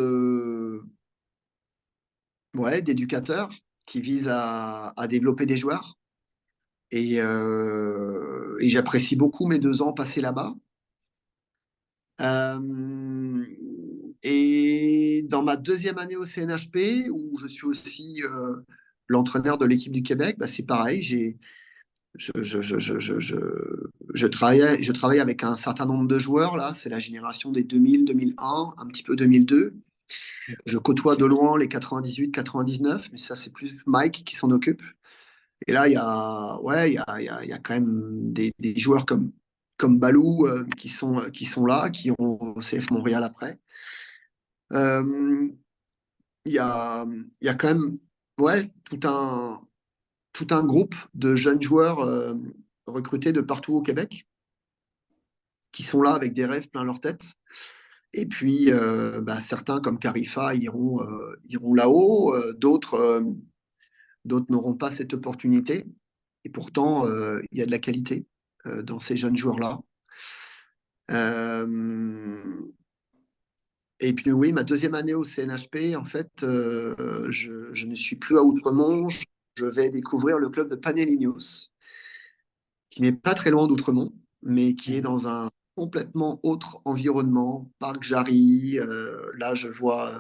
ouais, d'éducateur qui vise à développer des joueurs. Et j'apprécie beaucoup mes 2 ans passés là-bas. Euh, et dans ma deuxième année au CNHP, où je suis aussi l'entraîneur de l'équipe du Québec, bah, c'est pareil. Je travaille avec un certain nombre de joueurs. Là, c'est la génération des 2000, 2001, un petit peu 2002. Je Ok. côtoie de loin les 98, 99, mais ça, c'est plus Mike qui s'en occupe. Et là, ouais, il y a quand même des joueurs comme Balou qui sont là, qui ont au CF Montréal après. Euh, il y a quand même ouais, tout un groupe de jeunes joueurs recrutés de partout au Québec qui sont là avec des rêves plein leur tête. Et puis, bah, certains comme Carifa iront là-haut, d'autres n'auront pas cette opportunité. Et pourtant, il y a de la qualité dans ces jeunes joueurs-là. Euh, et puis oui, ma deuxième année au CNHP, en fait, je ne suis plus à Outremont. je vais découvrir le club de Panellinhos, qui n'est pas très loin d'Outremont, mais qui est Mhm. dans un complètement autre environnement. Parc Jarry, là je vois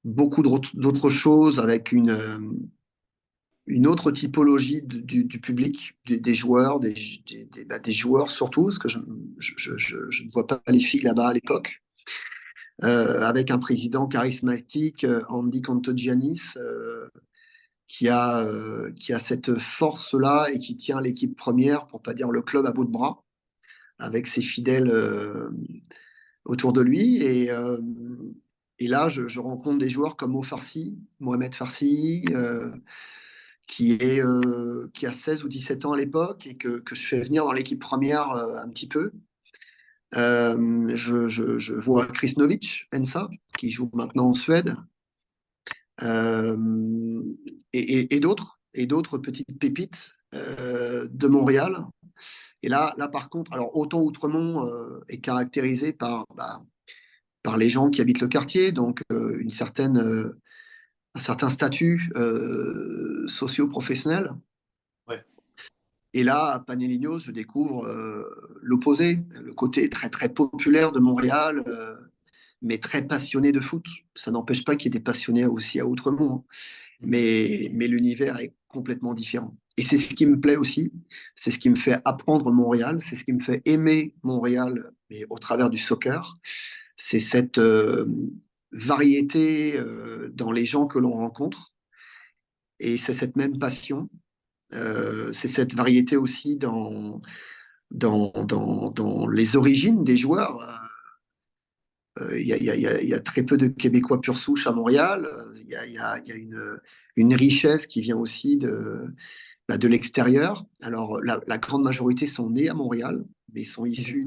beaucoup d'autres choses avec une autre typologie du public, des joueurs, des joueurs surtout, parce que je ne vois pas les filles là-bas à l'époque, avec un président charismatique, Andy Contogianis, qui a cette force-là et qui tient l'équipe première, pour pas dire le club à bout de bras, avec ses fidèles autour de lui. Et là, je rencontre des joueurs comme Mohamed Farsi, qui a 16 ou 17 ans à l'époque et que je fais venir dans l'équipe première un petit peu. Je vois Chris Novic, Ensa, qui joue maintenant en Suède, euh, et d'autres petites pépites de Montréal. Et là, par contre, alors autant Outremont est caractérisé par les gens qui habitent le quartier, donc un certain statut socio-professionnel. Ouais. Et là, à Panellinhos, je découvre l'opposé, le côté très très populaire de Montréal, mais très passionné de foot. Ça n'empêche pas qu'il y ait des passionnés aussi à Outremont, hein. Mhm. Mais l'univers est complètement différent. Et c'est ce qui me plaît aussi, c'est ce qui me fait apprendre Montréal, c'est ce qui me fait aimer Montréal, mais au travers du soccer. C'est cette variété dans les gens que l'on rencontre, et c'est cette même passion. C'est cette variété aussi dans les origines des joueurs. Il y a très peu de Québécois pur souche à Montréal. Il y a une richesse qui vient aussi de l'extérieur. Alors, la grande majorité sont nés à Montréal, mais sont Mhm. issus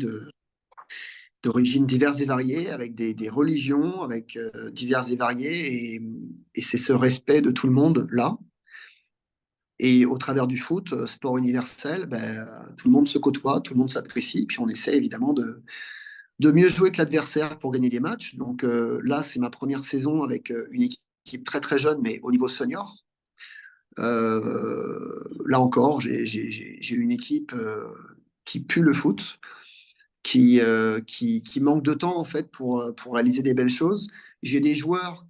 d'origines diverses et variées, avec des religions, avec diverses et variées. Et c'est ce respect de tout le monde là. Et au travers du foot, sport universel, ben, tout le monde se côtoie, tout le monde s'apprécie, puis on essaie évidemment de mieux jouer que l'adversaire pour gagner des matchs. Donc là, c'est ma première saison avec une équipe très très jeune, mais au niveau senior. Là encore, j'ai une équipe qui pue le foot, qui manque de temps en fait pour réaliser des belles choses. J'ai des joueurs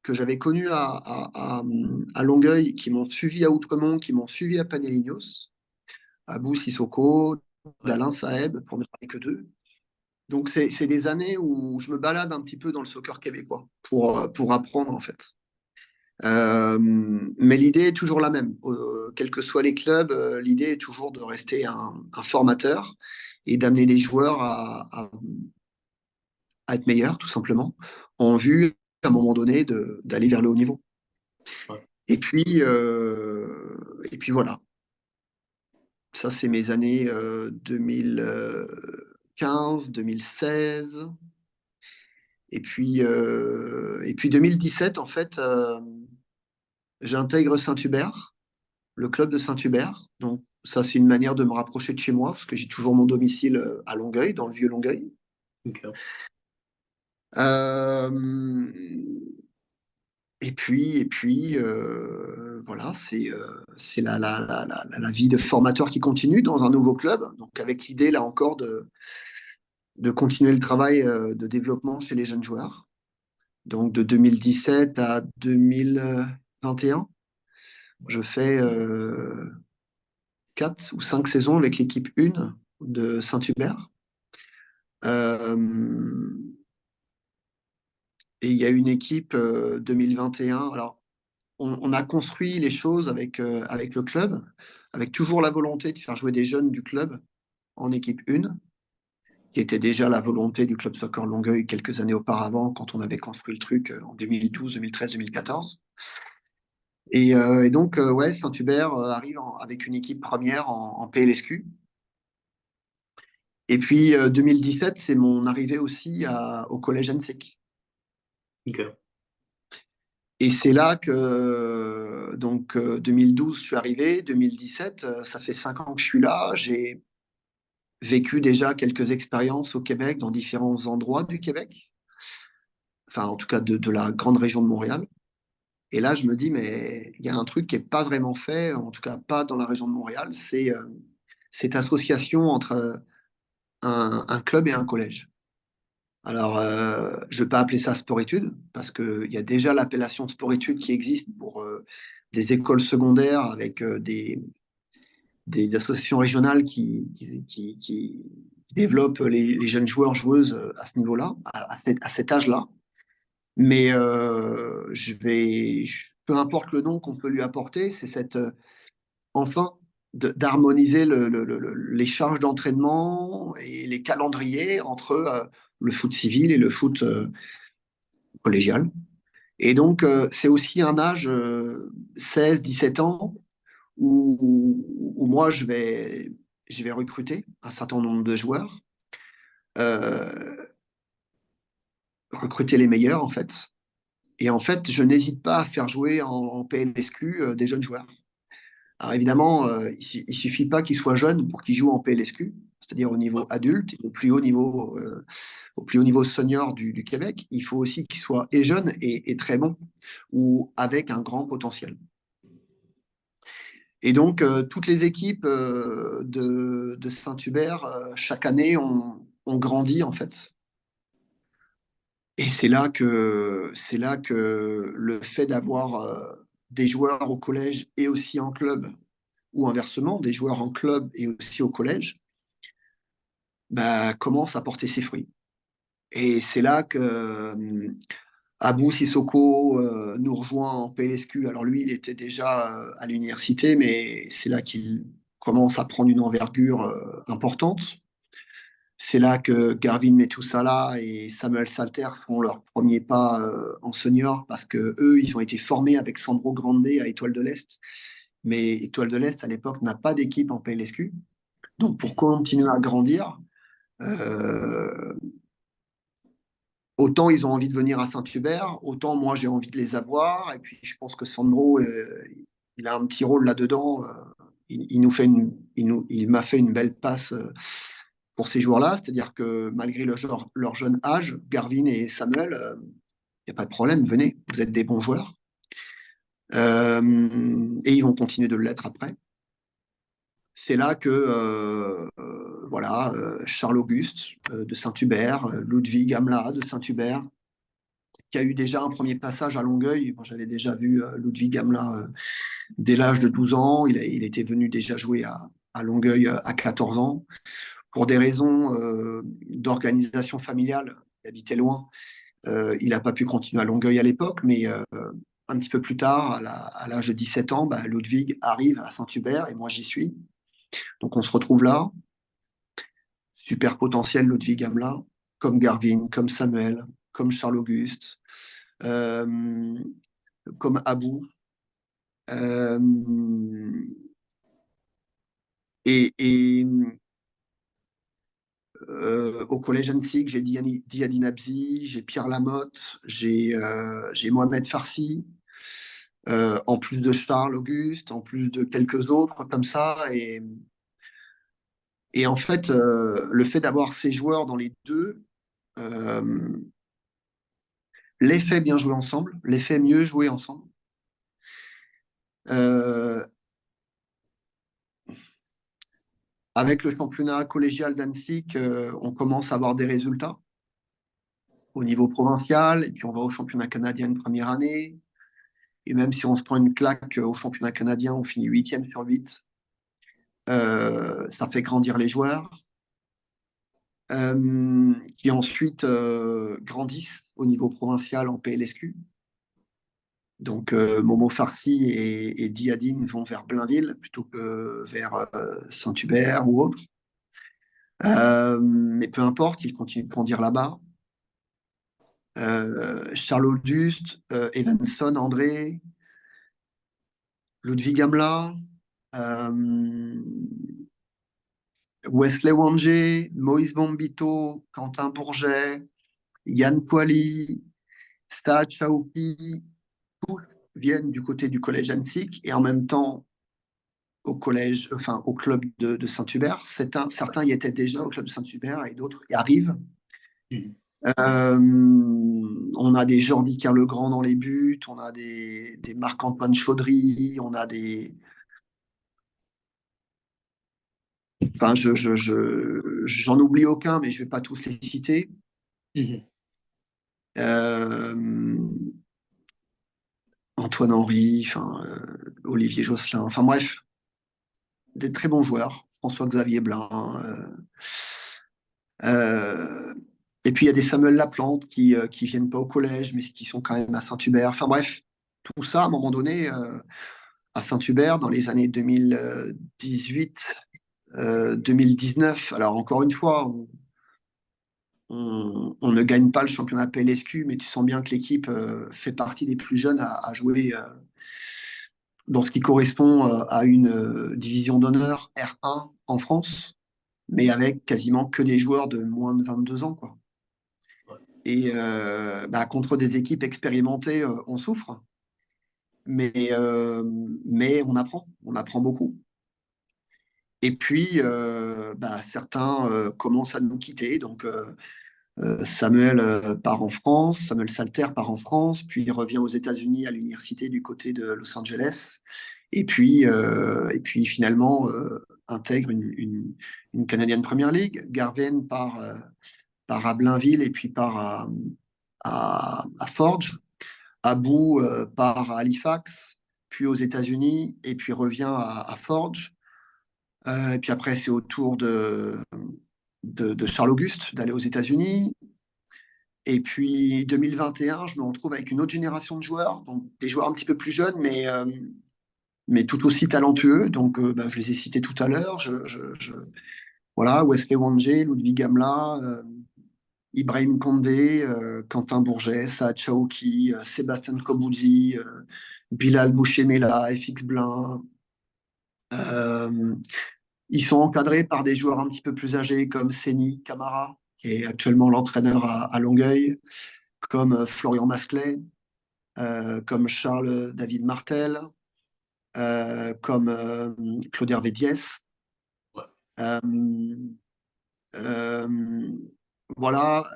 que j'avais connus à Longueuil, qui m'ont suivi à Outremont, qui m'ont suivi à Panellinhos, Abou Sissoko, Ouais. Dalin Saeb, pour ne parler que d'eux. Donc, c'est des années où je me balade un petit peu dans le soccer québécois pour apprendre, en fait. Mais l'idée est toujours la même. Quels que soient les clubs, l'idée est toujours de rester un formateur et d'amener les joueurs à être meilleurs, tout simplement, en vue, à un moment donné, d'aller vers le haut niveau. Ouais. Et puis voilà. Ça, c'est mes années 2015, 2016. Et puis 2017, en fait, j'intègre Saint-Hubert, le club de Saint-Hubert. Donc, ça, c'est une manière de me rapprocher de chez moi, parce que j'ai toujours mon domicile à Longueuil, dans le vieux Longueuil. Ok. Euh, et puis, voilà, c'est la vie de formateur qui continue dans un nouveau club. Donc, avec l'idée, là encore, de continuer le travail de développement chez les jeunes joueurs. Donc, de 2017 à 2021, je fais 4 ou 5 saisons avec l'équipe 1 de Saint-Hubert. Euh, et il y a une équipe 2021. Alors, on a construit les choses avec le club, avec toujours la volonté de faire jouer des jeunes du club en équipe 1, qui était déjà la volonté du club soccer Longueuil quelques années auparavant, quand on avait construit le truc en 2012, 2013, 2014. Et donc, ouais, Saint-Hubert arrive avec une équipe première en PLSQ. Et puis 2017, c'est mon arrivée aussi au collège ENSEC. Ok. Et c'est là que, donc 2012, je suis arrivé, 2017, ça fait 5 ans que je suis là. J'ai vécu déjà quelques expériences au Québec, dans différents endroits du Québec, enfin en tout cas de la grande région de Montréal. Et là, je me dis, mais il y a un truc qui n'est pas vraiment fait, en tout cas pas dans la région de Montréal, c'est cette association entre un club et un collège. Alors, je ne vais pas appeler ça sport-études, parce qu'il y a déjà l'appellation sport-études qui existe pour des écoles secondaires avec des associations régionales qui développent les jeunes joueurs, joueuses à ce niveau-là, à cet âge-là. Mais peu importe le nom qu'on peut lui apporter, c'est enfin d'harmoniser les charges d'entraînement et les calendriers entre le foot civil et le foot collégial. Et donc, c'est aussi un âge 16-17 ans où moi, je vais recruter un certain nombre de joueurs, euh, recruter les meilleurs, en fait. Et en fait, je n'hésite pas à faire jouer en PLSQ des jeunes joueurs. Alors évidemment, il suffit pas qu'ils soient jeunes pour qu'ils jouent en PLSQ, c'est-à-dire au niveau adulte, au plus haut niveau senior du Québec. Il faut aussi qu'ils soient et jeunes et très bons, ou avec un grand potentiel. Et donc, toutes les équipes de Saint-Hubert, chaque année, ont grandi, en fait. Et c'est là que le fait d'avoir des joueurs au collège et aussi en club, ou inversement, des joueurs en club et aussi au collège, bah, commence à porter ses fruits. Et c'est là que Abou Sissoko nous rejoint en PLSQ. Alors lui, il était déjà à l'université, mais c'est là qu'il commence à prendre une envergure importante. C'est là que Garvin Metoussala et Samuel Salter font leur premier pas en senior parce que eux, ils ont été formés avec Sandro Grande à Étoile de l'Est. Mais Étoile de l'Est, à l'époque, n'a pas d'équipe en PLSQ. Donc, pour continuer à grandir, euh, autant ils ont envie de venir à Saint-Hubert, autant moi j'ai envie de les avoir. Et puis je pense que Sandro, il a un petit rôle là-dedans. Il m'a fait une belle passe pour ces joueurs-là. C'est-à-dire que malgré leur jeune âge, Garvin et Samuel, il n'y a pas de problème, venez, vous êtes des bons joueurs. Et ils vont continuer de l'être après. C'est là que voilà, Charles Auguste de Saint-Hubert, Ludwig Amla de Saint-Hubert, qui a eu déjà un premier passage à Longueuil. Moi, j'avais déjà vu Ludwig Amla dès l'âge de 12 ans. Il était venu déjà jouer à Longueuil à 14 ans. Pour des raisons d'organisation familiale, il habitait loin. Il n'a pas pu continuer à Longueuil à l'époque, mais un petit peu plus tard, à l'âge de 17 ans, bah, Ludwig arrive à Saint-Hubert et moi j'y suis. Donc on se retrouve là. Super potentiel, Ludwig Hamelin, comme Garvin, comme Samuel, comme Charles-Auguste, euh, comme Abou. Euh, et au collège Annecy, j'ai Diadine Abzi, j'ai Pierre Lamotte, j'ai Mohamed Farsi, en plus de Charles-Auguste, en plus de quelques autres comme ça. Et en fait, le fait d'avoir ces joueurs dans les deux, euh, l'effet bien joué ensemble, l'effet mieux joué ensemble. Euh, Avec le championnat collégial d'Annecy, on commence à avoir des résultats au niveau provincial, et puis on va au championnat canadien de première année. Et même si on se prend une claque au championnat canadien, on finit 8e sur 8. Ça fait grandir les joueurs, qui ensuite grandissent au niveau provincial en PLSQ. Donc Momo Farsi et Diadine vont vers Blainville plutôt que vers Saint-Hubert ou autre. Mais peu importe, ils continuent de grandir là-bas. Charles Auguste, Evanson André, Ludwig Amla, euh, Wesley Wanger, Moïse Bombito, Quentin Bourget, Yann Poily, Saad Chaouki, tous viennent du côté du collège Annecy et en même temps au collège, enfin au club de Saint-Hubert. Certains y étaient déjà au club de Saint-Hubert et d'autres y arrivent. Mhm. On a des Jordi Carlegrand dans les buts, on a des Marc-Antoine Chaudry, on a des. Enfin, j'en oublie aucun, mais je vais pas tous les citer. Mhm. Euh, Antoine Henry, Olivier Josselin, enfin bref, des très bons joueurs. François-Xavier Blin. Euh, et puis il y a des Samuel Laplante qui viennent pas au collège, mais qui sont quand même à Saint-Hubert. Enfin bref, tout ça, à un moment donné, à Saint-Hubert, dans les années 2018, 2019. Alors encore une fois, on ne gagne pas le championnat PLSQ, mais tu sens bien que l'équipe fait partie des plus jeunes à jouer dans ce qui correspond à une division d'honneur R1 en France, mais avec quasiment que des joueurs de moins de 22 ans, quoi. Ouais. Et contre des équipes expérimentées, on souffre, mais, euh, mais on apprend beaucoup. Et puis, certains commencent à nous quitter. Donc, Samuel part en France, Samuel Salter part en France, puis il revient aux États-Unis à l'université du côté de Los Angeles. Et puis finalement, intègre une Canadienne Premier League. Garvin part à Blainville et puis part à Forge. Abou part à Halifax, puis aux États-Unis, et puis revient à Forge. Et puis après, c'est au tour de Charles Auguste d'aller aux États-Unis. Et puis 2021, je me retrouve avec une autre génération de joueurs, donc des joueurs un petit peu plus jeunes, mais tout aussi talentueux. Donc je les ai cités tout à l'heure. Voilà, Wesley Wangé, Ludwig Gamla, Ibrahim Condé, Quentin Bourget, Saad Chaouki, Sébastien Koboudzi, Bilal Bouchemela, FX Blin. Euh, Ils sont encadrés par des joueurs un petit peu plus âgés comme Seni Camara, qui est actuellement l'entraîneur à Longueuil, comme Florian Masclet, comme Charles David Martel, comme Claude Hervé Diès. Ouais. Euh, euh, voilà,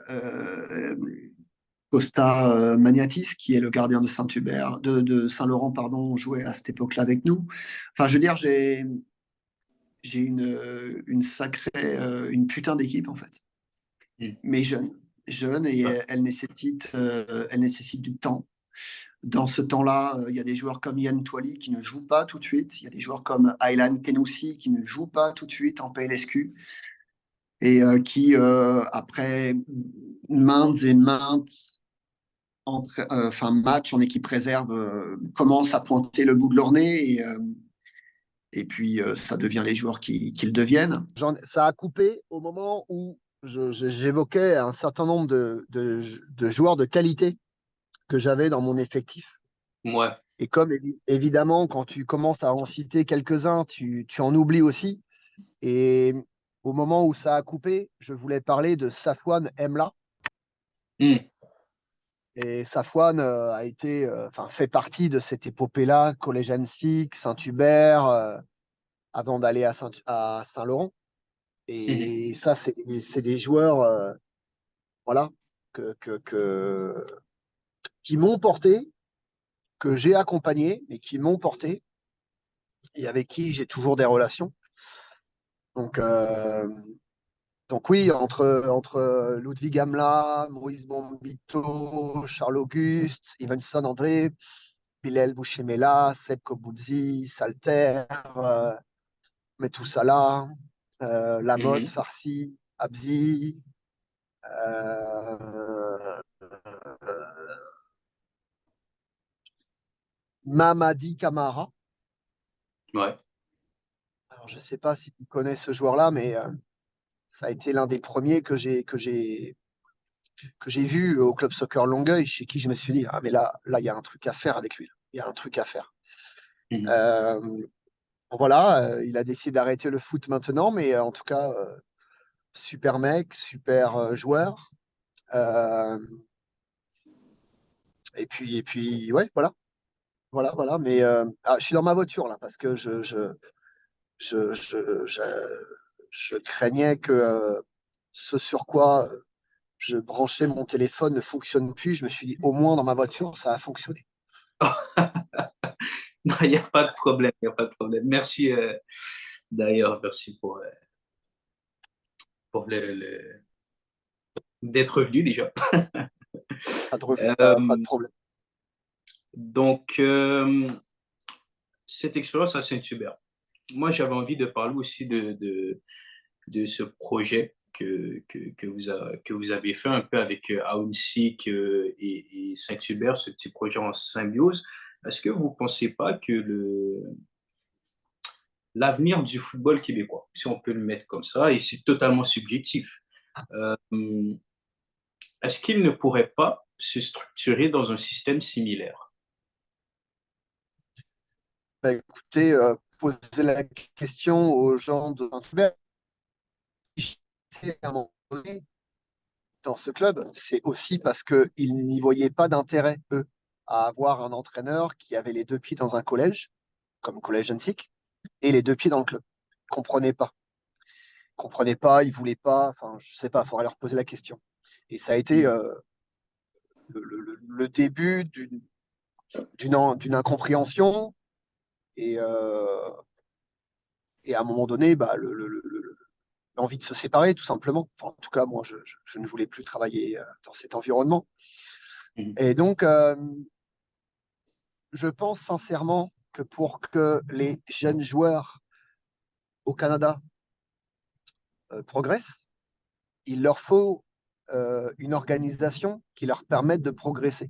Costa Magnatis, qui est le gardien de Saint-Hubert, de Saint-Laurent, pardon, jouait à cette époque-là avec nous. Enfin, je veux dire, j'ai une sacrée, une putain d'équipe en fait, Mhm. mais jeune et Ouais. elle nécessite du temps. Dans ce temps-là, il y a des joueurs comme Yann Toili qui ne jouent pas tout de suite. Il y a des joueurs comme Aylan Kenoussi qui ne jouent pas tout de suite en PLSQ et qui, après maintes et maintes matchs en équipe réserve, commencent à pointer le bout de leur nez et puis ça devient les joueurs qu'ils deviennent. Ça a coupé au moment où j'évoquais un certain nombre de joueurs de qualité que j'avais dans mon effectif. Ouais. Et comme évidemment, quand tu commences à en citer quelques-uns, tu en oublies aussi. Et au moment où ça a coupé, je voulais parler de Safwan Emla. Mhm. Et Safwan fait partie de cette épopée-là, Collège Annecy, Saint-Hubert, avant d'aller à Saint-Laurent. Mhm. Et ça, c'est des joueurs voilà, que, qui m'ont porté, que j'ai accompagné et qui m'ont porté et avec qui j'ai toujours des relations. Donc, euh, donc oui, entre Ludwig Gamla, Maurice Bombito, Charles Auguste, Evanson André, Bilal Bouchemela, Seb Koboudzi, Salter, Metoussala, Lamotte, Mhm. Farsi, Abzi, euh, Mamadi Camara. Ouais. Alors, je ne sais pas si tu connais ce joueur-là, mais ça a été l'un des premiers que j'ai vu au club soccer Longueuil, chez qui je me suis dit, ah mais là, il y a un truc à faire avec lui. Il y a un truc à faire. Mhm. Euh, voilà, il a décidé d'arrêter le foot maintenant, mais en tout cas, super mec, super joueur. Euh, et puis, ouais, voilà. Mais je suis dans ma voiture là parce que je, je, je, je craignais que ce sur quoi je branchais mon téléphone, ne fonctionne plus. Je me suis dit, au moins dans ma voiture, ça a fonctionné. Non, il n'y a pas de problème, il n'y a pas de problème. Merci, d'ailleurs, merci pour d'être venu déjà. Pas de Euh, problème. donc, cette expérience à Saint-Hubert, moi, j'avais envie de parler aussi de ce projet que vous avez fait un peu avec Aounsic et Saint-Hubert, ce petit projet en symbiose. Est-ce que vous ne pensez pas que l'avenir du football québécois, si on peut le mettre comme ça, et c'est totalement subjectif, euh, est-ce qu'il ne pourrait pas se structurer dans un système similaire? Bah, écoutez, poser la question aux gens de Saint-Hubert, si j'étais à un moment donné dans ce club, c'est aussi parce qu'ils n'y voyaient pas d'intérêt, eux, à avoir un entraîneur qui avait les deux pieds dans un collège, comme Collège Annecy, et les deux pieds dans le club. Ils ne comprenaient pas, ils ne voulaient pas, enfin, je ne sais pas, il faudrait leur poser la question. Et ça a été le début d'une incompréhension. Et, et à un moment donné, bah, l'envie de se séparer, tout simplement. Enfin, en tout cas, moi, je ne voulais plus travailler dans cet environnement. Mhm. Et donc, je pense sincèrement que pour que les jeunes joueurs au Canada progressent, il leur faut une organisation qui leur permette de progresser.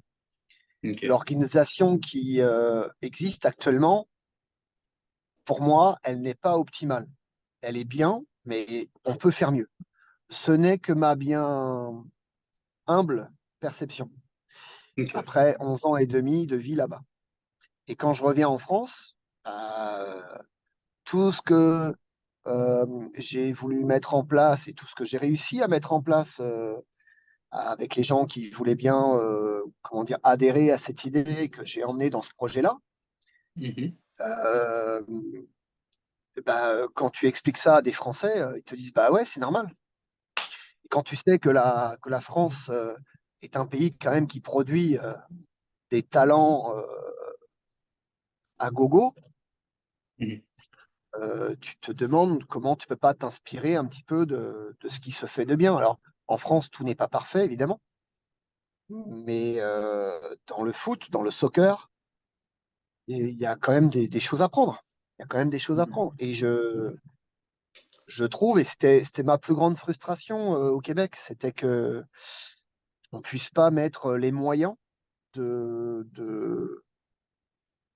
Ok, L'organisation qui existe actuellement, pour moi, elle n'est pas optimale. Elle est bien, mais on peut faire mieux. Ce n'est que ma bien humble perception, ok, après 11 ans et demi de vie là-bas. Et quand je reviens en France, euh, tout ce que j'ai voulu mettre en place et tout ce que j'ai réussi à mettre en place avec les gens qui voulaient bien comment dire, adhérer à cette idée que j'ai emmenée dans ce projet-là, mhm, euh, bah, quand tu expliques ça à des Français, ils te disent bah ouais, c'est normal. Et quand tu sais que la France est un pays quand même qui produit des talents à gogo, mhm. tu te demandes comment tu peux pas t'inspirer un petit peu de ce qui se fait de bien. Alors, en France, tout n'est pas parfait, évidemment, mais dans le foot, dans le soccer, il y a quand même des choses à prendre. Il y a quand même des choses à prendre. Et je trouve, et c'était ma plus grande frustration au Québec, c'était que on puisse pas mettre les moyens de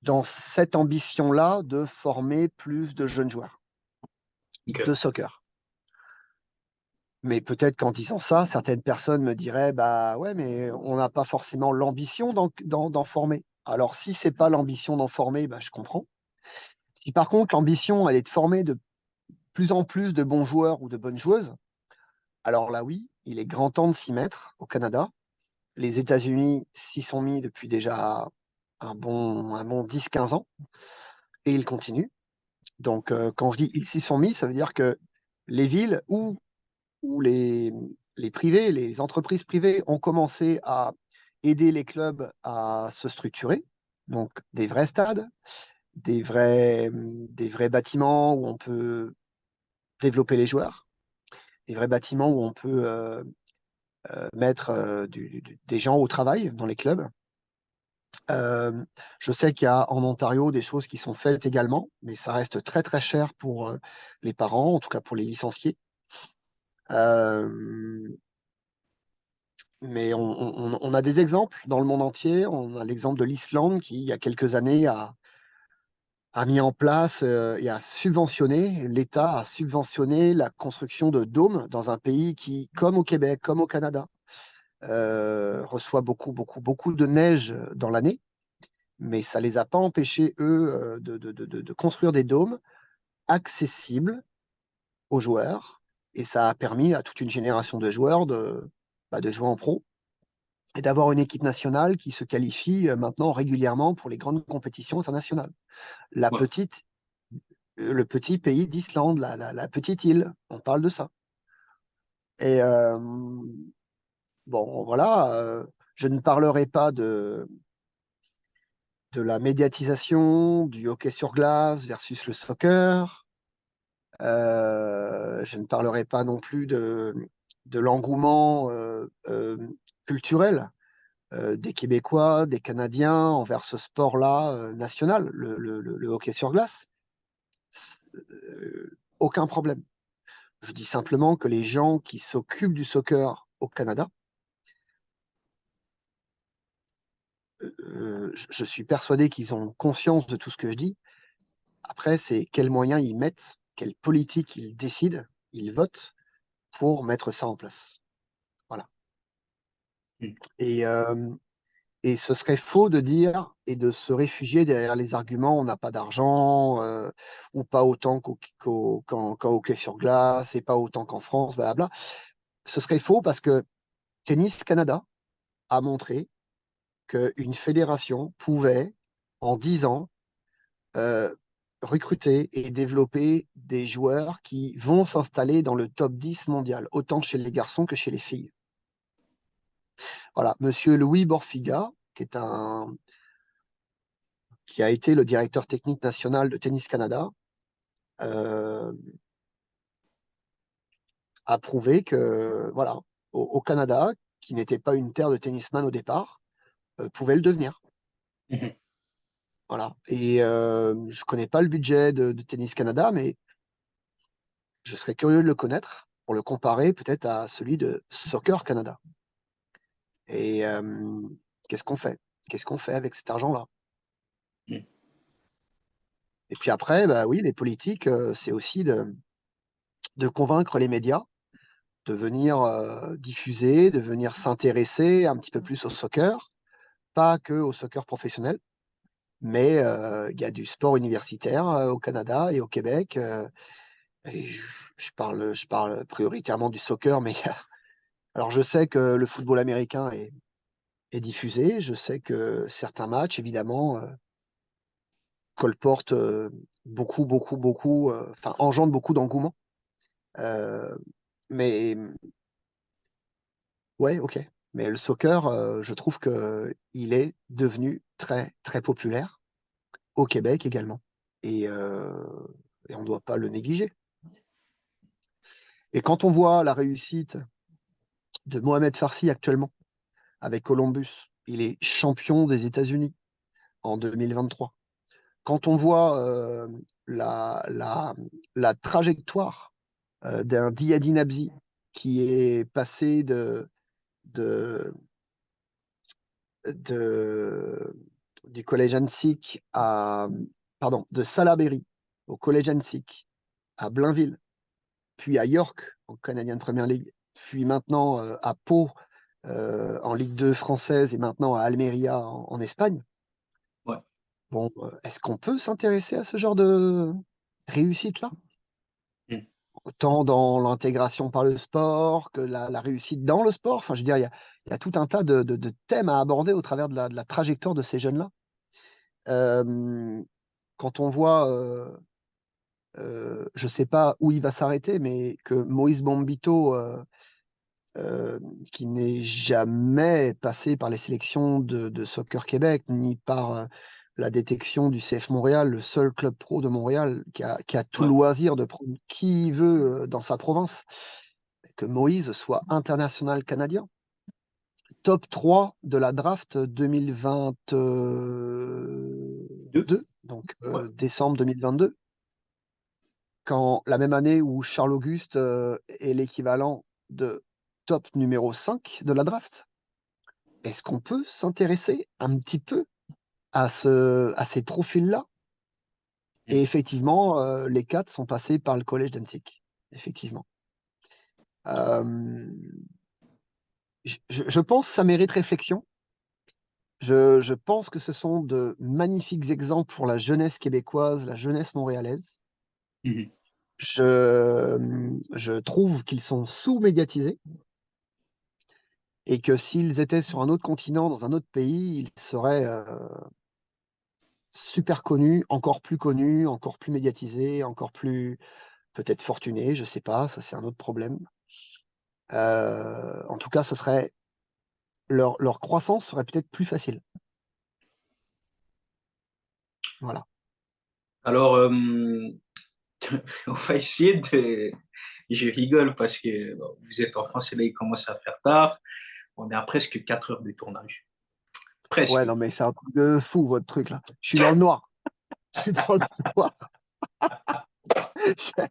dans cette ambition-là de former plus de jeunes joueurs Ok. de soccer. Mais peut-être qu'en disant ça, certaines personnes me diraient, bah ouais, mais on n'a pas forcément l'ambition d'en former. Alors si c'est pas l'ambition d'en former, bah, je comprends. Si par contre l'ambition, elle est de former de plus en plus de bons joueurs ou de bonnes joueuses, alors là oui, il est grand temps de s'y mettre au Canada. Les États-Unis s'y sont mis depuis déjà un bon 10-15 ans et ils continuent. Donc quand je dis ils s'y sont mis, ça veut dire que les villes où les privés, les entreprises privées ont commencé à aider les clubs à se structurer. Donc, des vrais stades, des vrais bâtiments où on peut développer les joueurs, des vrais bâtiments où on peut mettre des gens au travail dans les clubs. Euh, je sais qu'il y a en Ontario des choses qui sont faites également, mais ça reste très très cher pour les parents, en tout cas pour les licenciés. Euh, Mais on a des exemples dans le monde entier. On a l'exemple de l'Islande qui, il y a quelques années, a mis en place et a subventionné, l'État a subventionné la construction de dômes dans un pays qui, comme au Québec, comme au Canada, reçoit beaucoup de neige dans l'année. Mais ça ne les a pas empêchés, eux, de construire des dômes accessibles aux joueurs. Et ça a permis à toute une génération de joueurs de jouer en pro et d'avoir une équipe nationale qui se qualifie maintenant régulièrement pour les grandes compétitions internationales. La Ouais. petite, le petit pays d'Islande, la petite île, on parle de ça. Et Bon, voilà, je ne parlerai pas de la médiatisation du hockey sur glace versus le soccer. Je ne parlerai pas non plus de l'engouement culturel des Québécois, des Canadiens envers ce sport-là national, le hockey sur glace. Aucun problème. Je dis simplement que les gens qui s'occupent du soccer au Canada, je suis persuadé qu'ils ont conscience de tout ce que je dis. Après, c'est quels moyens ils mettent, quelle politique ils décident, ils votent pour mettre ça en place. Voilà. Mm. Et ce serait faux de dire et de se réfugier derrière les arguments on n'a pas d'argent ou pas autant qu'en hockey sur glace et pas autant qu'en France, blablabla. Ce serait faux parce que Tennis Canada a montré qu'une fédération pouvait, en 10 ans, euh, recruter et développer des joueurs qui vont s'installer dans le top 10 mondial, autant chez les garçons que chez les filles. Voilà, Monsieur Louis Borfiga, qui a été le directeur technique national de Tennis Canada, euh, a prouvé que, voilà, au Canada, qui n'était pas une terre de tennisman au départ, pouvait le devenir. Mhm. Voilà. Et je connais pas le budget de Tennis Canada, mais je serais curieux de le connaître pour le comparer peut-être à celui de Soccer Canada. Et qu'est-ce qu'on fait? Qu'est-ce qu'on fait avec cet argent-là? Mm. Et puis après, bah oui, les politiques, c'est aussi de convaincre les médias de venir diffuser, de venir s'intéresser un petit peu plus au soccer, pas que au soccer professionnel, mais il y a du sport universitaire au Canada et au Québec. Et je parle prioritairement du soccer, mais alors je sais que le football américain est diffusé, je sais que certains matchs, évidemment, colportent beaucoup, enfin engendrent beaucoup d'engouement. Euh, mais ouais, ok. Mais le soccer, je trouve que il est devenu très populaire au Québec également. Et, euh, et on ne doit pas le négliger. Et quand on voit la réussite de Mohamed Farsi actuellement avec Columbus, il est champion des États-Unis en 2023. Quand on voit la, la, la trajectoire d'un Diadine Nabzi qui est passé de, de, du collège Annecy pardon, de Salaberry au collège Annecy à Blainville, puis à York en Canadian Premier League, puis maintenant à Pau en Ligue 2 française et maintenant à Almeria en Espagne. Ouais. Bon, est-ce qu'on peut s'intéresser à ce genre de réussite-là? Mm. Autant dans l'intégration par le sport que la réussite dans le sport. Enfin, je veux dire, il y a tout un tas de thèmes à aborder au travers de la trajectoire de ces jeunes-là. Euh, Quand on voit, je ne sais pas où il va s'arrêter, mais que Moïse Bombito, qui n'est jamais passé par les sélections de Soccer Québec, ni par la détection du CF Montréal, le seul club pro de Montréal qui a tout le Ouais. loisir de prendre qui il veut dans sa province, que Moïse soit international canadien. Top 3 de la draft 2022, Deux. donc Ouais. décembre 2022, quand la même année où Charles Auguste est l'équivalent de top numéro 5 de la draft. Est-ce qu'on peut s'intéresser un petit peu à ces profils-là? Et Mm. effectivement, les 4 sont passés par le collège d'Annecy. Effectivement. Euh, je pense que ça mérite réflexion. Je pense que ce sont de magnifiques exemples pour la jeunesse québécoise, la jeunesse montréalaise. Mhm. Je trouve qu'ils sont sous-médiatisés et que s'ils étaient sur un autre continent, dans un autre pays, ils seraient super connus, encore plus médiatisés, encore plus peut-être fortunés, je sais pas, ça c'est un autre problème. En tout cas, ce serait leur croissance serait peut-être plus facile. Voilà. Alors, on va essayer de... Je rigole parce que bon, vous êtes en France et là, il commence à faire tard. On est à presque 4 heures de tournage. Ouais, Presque. non, mais c'est un truc de fou, votre truc, là. Je suis dans le noir. Je suis dans le noir. Je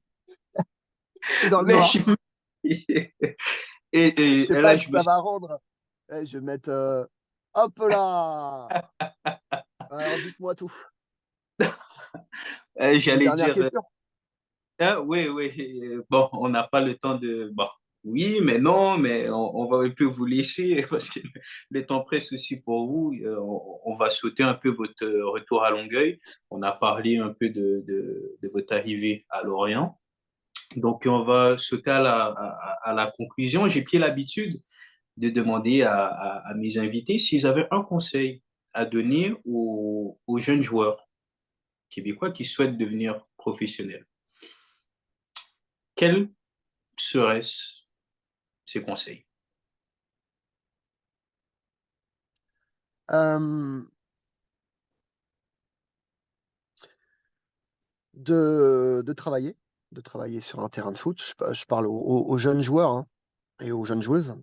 je suis dans le Mais noir. Je sais et là, pas je si me ça suis... va rendre. Je vais mettre. Hop là! Alors, dites-moi tout. Une J'allais dernière dire... question. ah, oui, oui. Bon, on n'a pas le temps de... Bon, oui, mais non, mais on va un peu vous laisser parce que le temps presse aussi pour vous. On va sauter un peu votre retour à Longueuil. On a parlé un peu de votre arrivée à Lorient. Donc, on va sauter à la conclusion. J'ai pris l'habitude de demander à mes invités s'ils avaient un conseil à donner aux jeunes joueurs québécois qui souhaitent devenir professionnels. Quels seraient ces conseils? Euh, de travailler. De travailler sur un terrain de foot. Je parle aux jeunes joueurs, hein, et aux jeunes joueuses.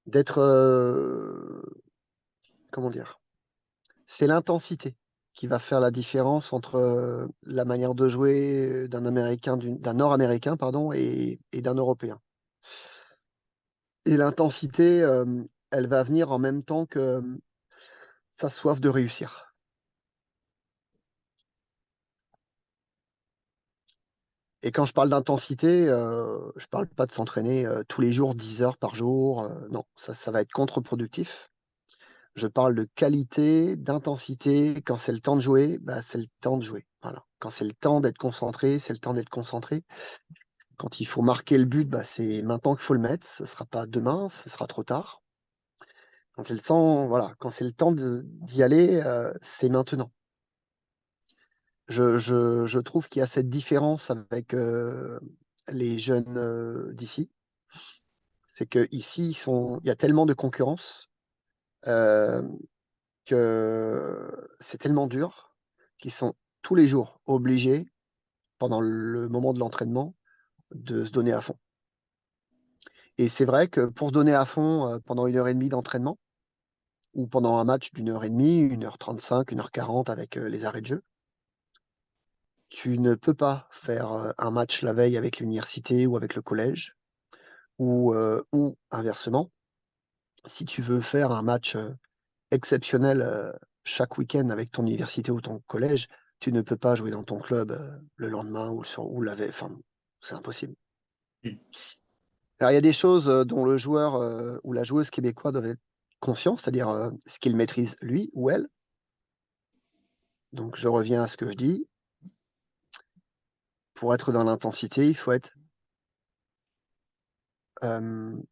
D'être. Comment dire? C'est l'intensité qui va faire la différence entre la manière de jouer d'un Nord-Américain, pardon, et d'un Européen. Et l'intensité, elle va venir en même temps que sa soif de réussir. Et quand je parle d'intensité, je parle pas de s'entraîner tous les jours, 10 heures par jour. Non, ça va être contre-productif. Je parle de qualité, d'intensité. Quand c'est le temps de jouer, bah, c'est le temps de jouer. Voilà. Quand c'est le temps d'être concentré, c'est le temps d'être concentré. Quand il faut marquer le but, bah, c'est maintenant qu'il faut le mettre. Ce ne sera pas demain, ce sera trop tard. Quand c'est le temps, voilà, quand c'est le temps d'y aller, c'est maintenant. Je trouve qu'il y a cette différence avec les jeunes d'ici. C'est qu'ici, il y a tellement de concurrence euh, que c'est tellement dur qu'ils sont tous les jours obligés, pendant le moment de l'entraînement, de se donner à fond. Et c'est vrai que pour se donner à fond pendant 1 heure et demie d'entraînement, ou pendant un match d'1 heure et demie, 1 h 35, 1 h 40 avec les arrêts de jeu, tu ne peux pas faire un match la veille avec l'université ou avec le collège, ou inversement, si tu veux faire un match exceptionnel chaque week-end avec ton université ou ton collège, tu ne peux pas jouer dans ton club le lendemain ou la veille. Enfin, c'est impossible. Hmm. Alors, il y a des choses dont le joueur ou la joueuse québécois doivent être conscient, c'est-à-dire ce qu'il maîtrise lui ou elle. Donc, je reviens à ce que je dis. Pour être dans l'intensité, il faut être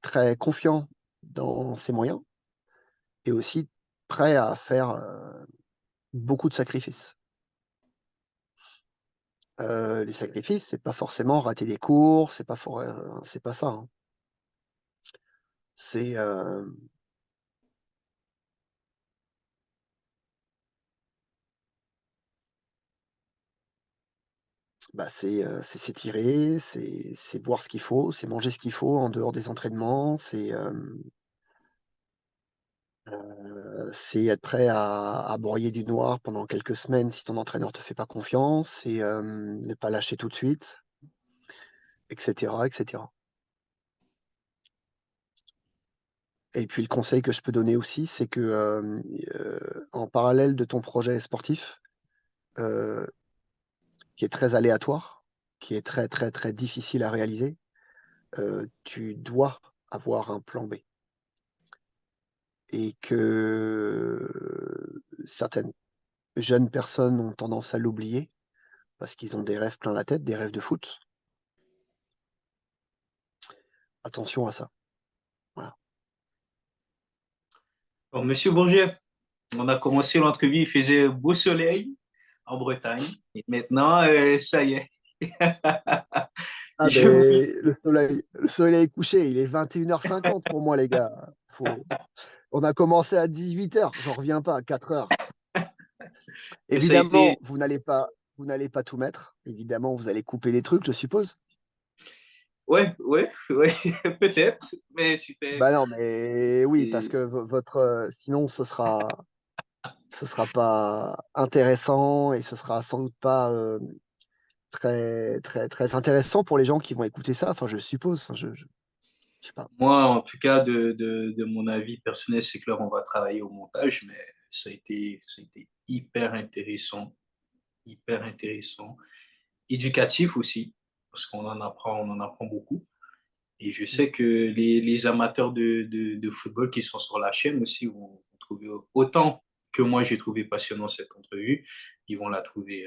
très confiant dans ses moyens et aussi prêt à faire beaucoup de sacrifices. Les sacrifices, c'est pas forcément rater des cours, c'est pas ça, hein. C'est c'est s'étirer, c'est boire ce qu'il faut, c'est manger ce qu'il faut en dehors des entraînements, c'est être prêt à broyer du noir pendant quelques semaines si ton entraîneur te fait pas confiance, c'est ne pas lâcher tout de suite, etc., etc. Et puis le conseil que je peux donner aussi, c'est que en parallèle de ton projet sportif, euh, qui est très aléatoire, qui est très très très difficile à réaliser, tu dois avoir un plan B. Et que certaines jeunes personnes ont tendance à l'oublier parce qu'ils ont des rêves plein la tête, des rêves de foot. Attention à ça. Voilà. Bon, Monsieur Bourget, on a commencé l'entrevue, il faisait beau soleil en Bretagne. Et maintenant, ça y est. Ah Je vous le ben, le soleil est couché, il est 21h50 pour moi, les gars. On a commencé à 18h, j'en reviens pas, à 4h. et ça a été Évidemment, vous n'allez pas tout mettre. Évidemment, vous allez couper des trucs, je suppose. ouais, ouais, ouais, peut-être, mais c'était Bah non, mais oui, parce et que sinon ce sera pas intéressant et ce sera sans doute pas très, très, très intéressant pour les gens qui vont écouter ça. Enfin, je suppose. Enfin, je sais pas. moi, en tout cas, de mon avis personnel, c'est que là, on va travailler au montage, mais ça a été hyper intéressant, éducatif aussi, parce on en apprend beaucoup. Et je Mm. sais que les amateurs de football qui sont sur la chaîne aussi vont trouver autant que moi j'ai trouvé passionnant cette entrevue, ils vont la trouver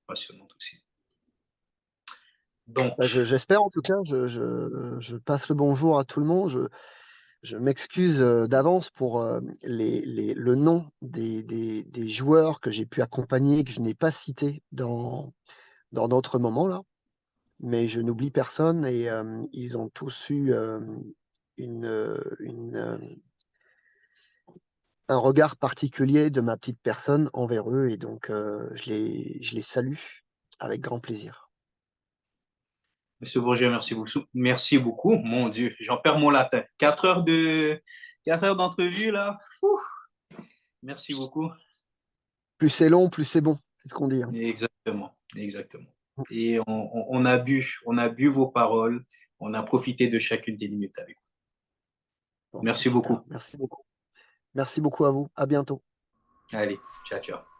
passionnante aussi. Bah, Donc, j'espère en tout cas. Je passe le bonjour à tout le monde. Je m'excuse d'avance pour le nom des joueurs que j'ai pu accompagner, que je n'ai pas cités dans d'autres moments là. Mais je n'oublie personne et ils ont tous eu une, un regard particulier de ma petite personne envers eux et donc je les salue avec grand plaisir. Monsieur Bourget, merci beaucoup. Merci beaucoup. Mon Dieu, j'en perds mon latin. 4 heures d'entrevue là. Ouh. Merci beaucoup. Plus c'est long, plus c'est bon, c'est ce qu'on dit, hein. Exactement, exactement. Et on a bu vos paroles, on a profité de chacune des minutes avec vous. Bon, c'est Merci super. beaucoup. Merci beaucoup. Merci beaucoup à vous. À bientôt. Allez, ciao, ciao.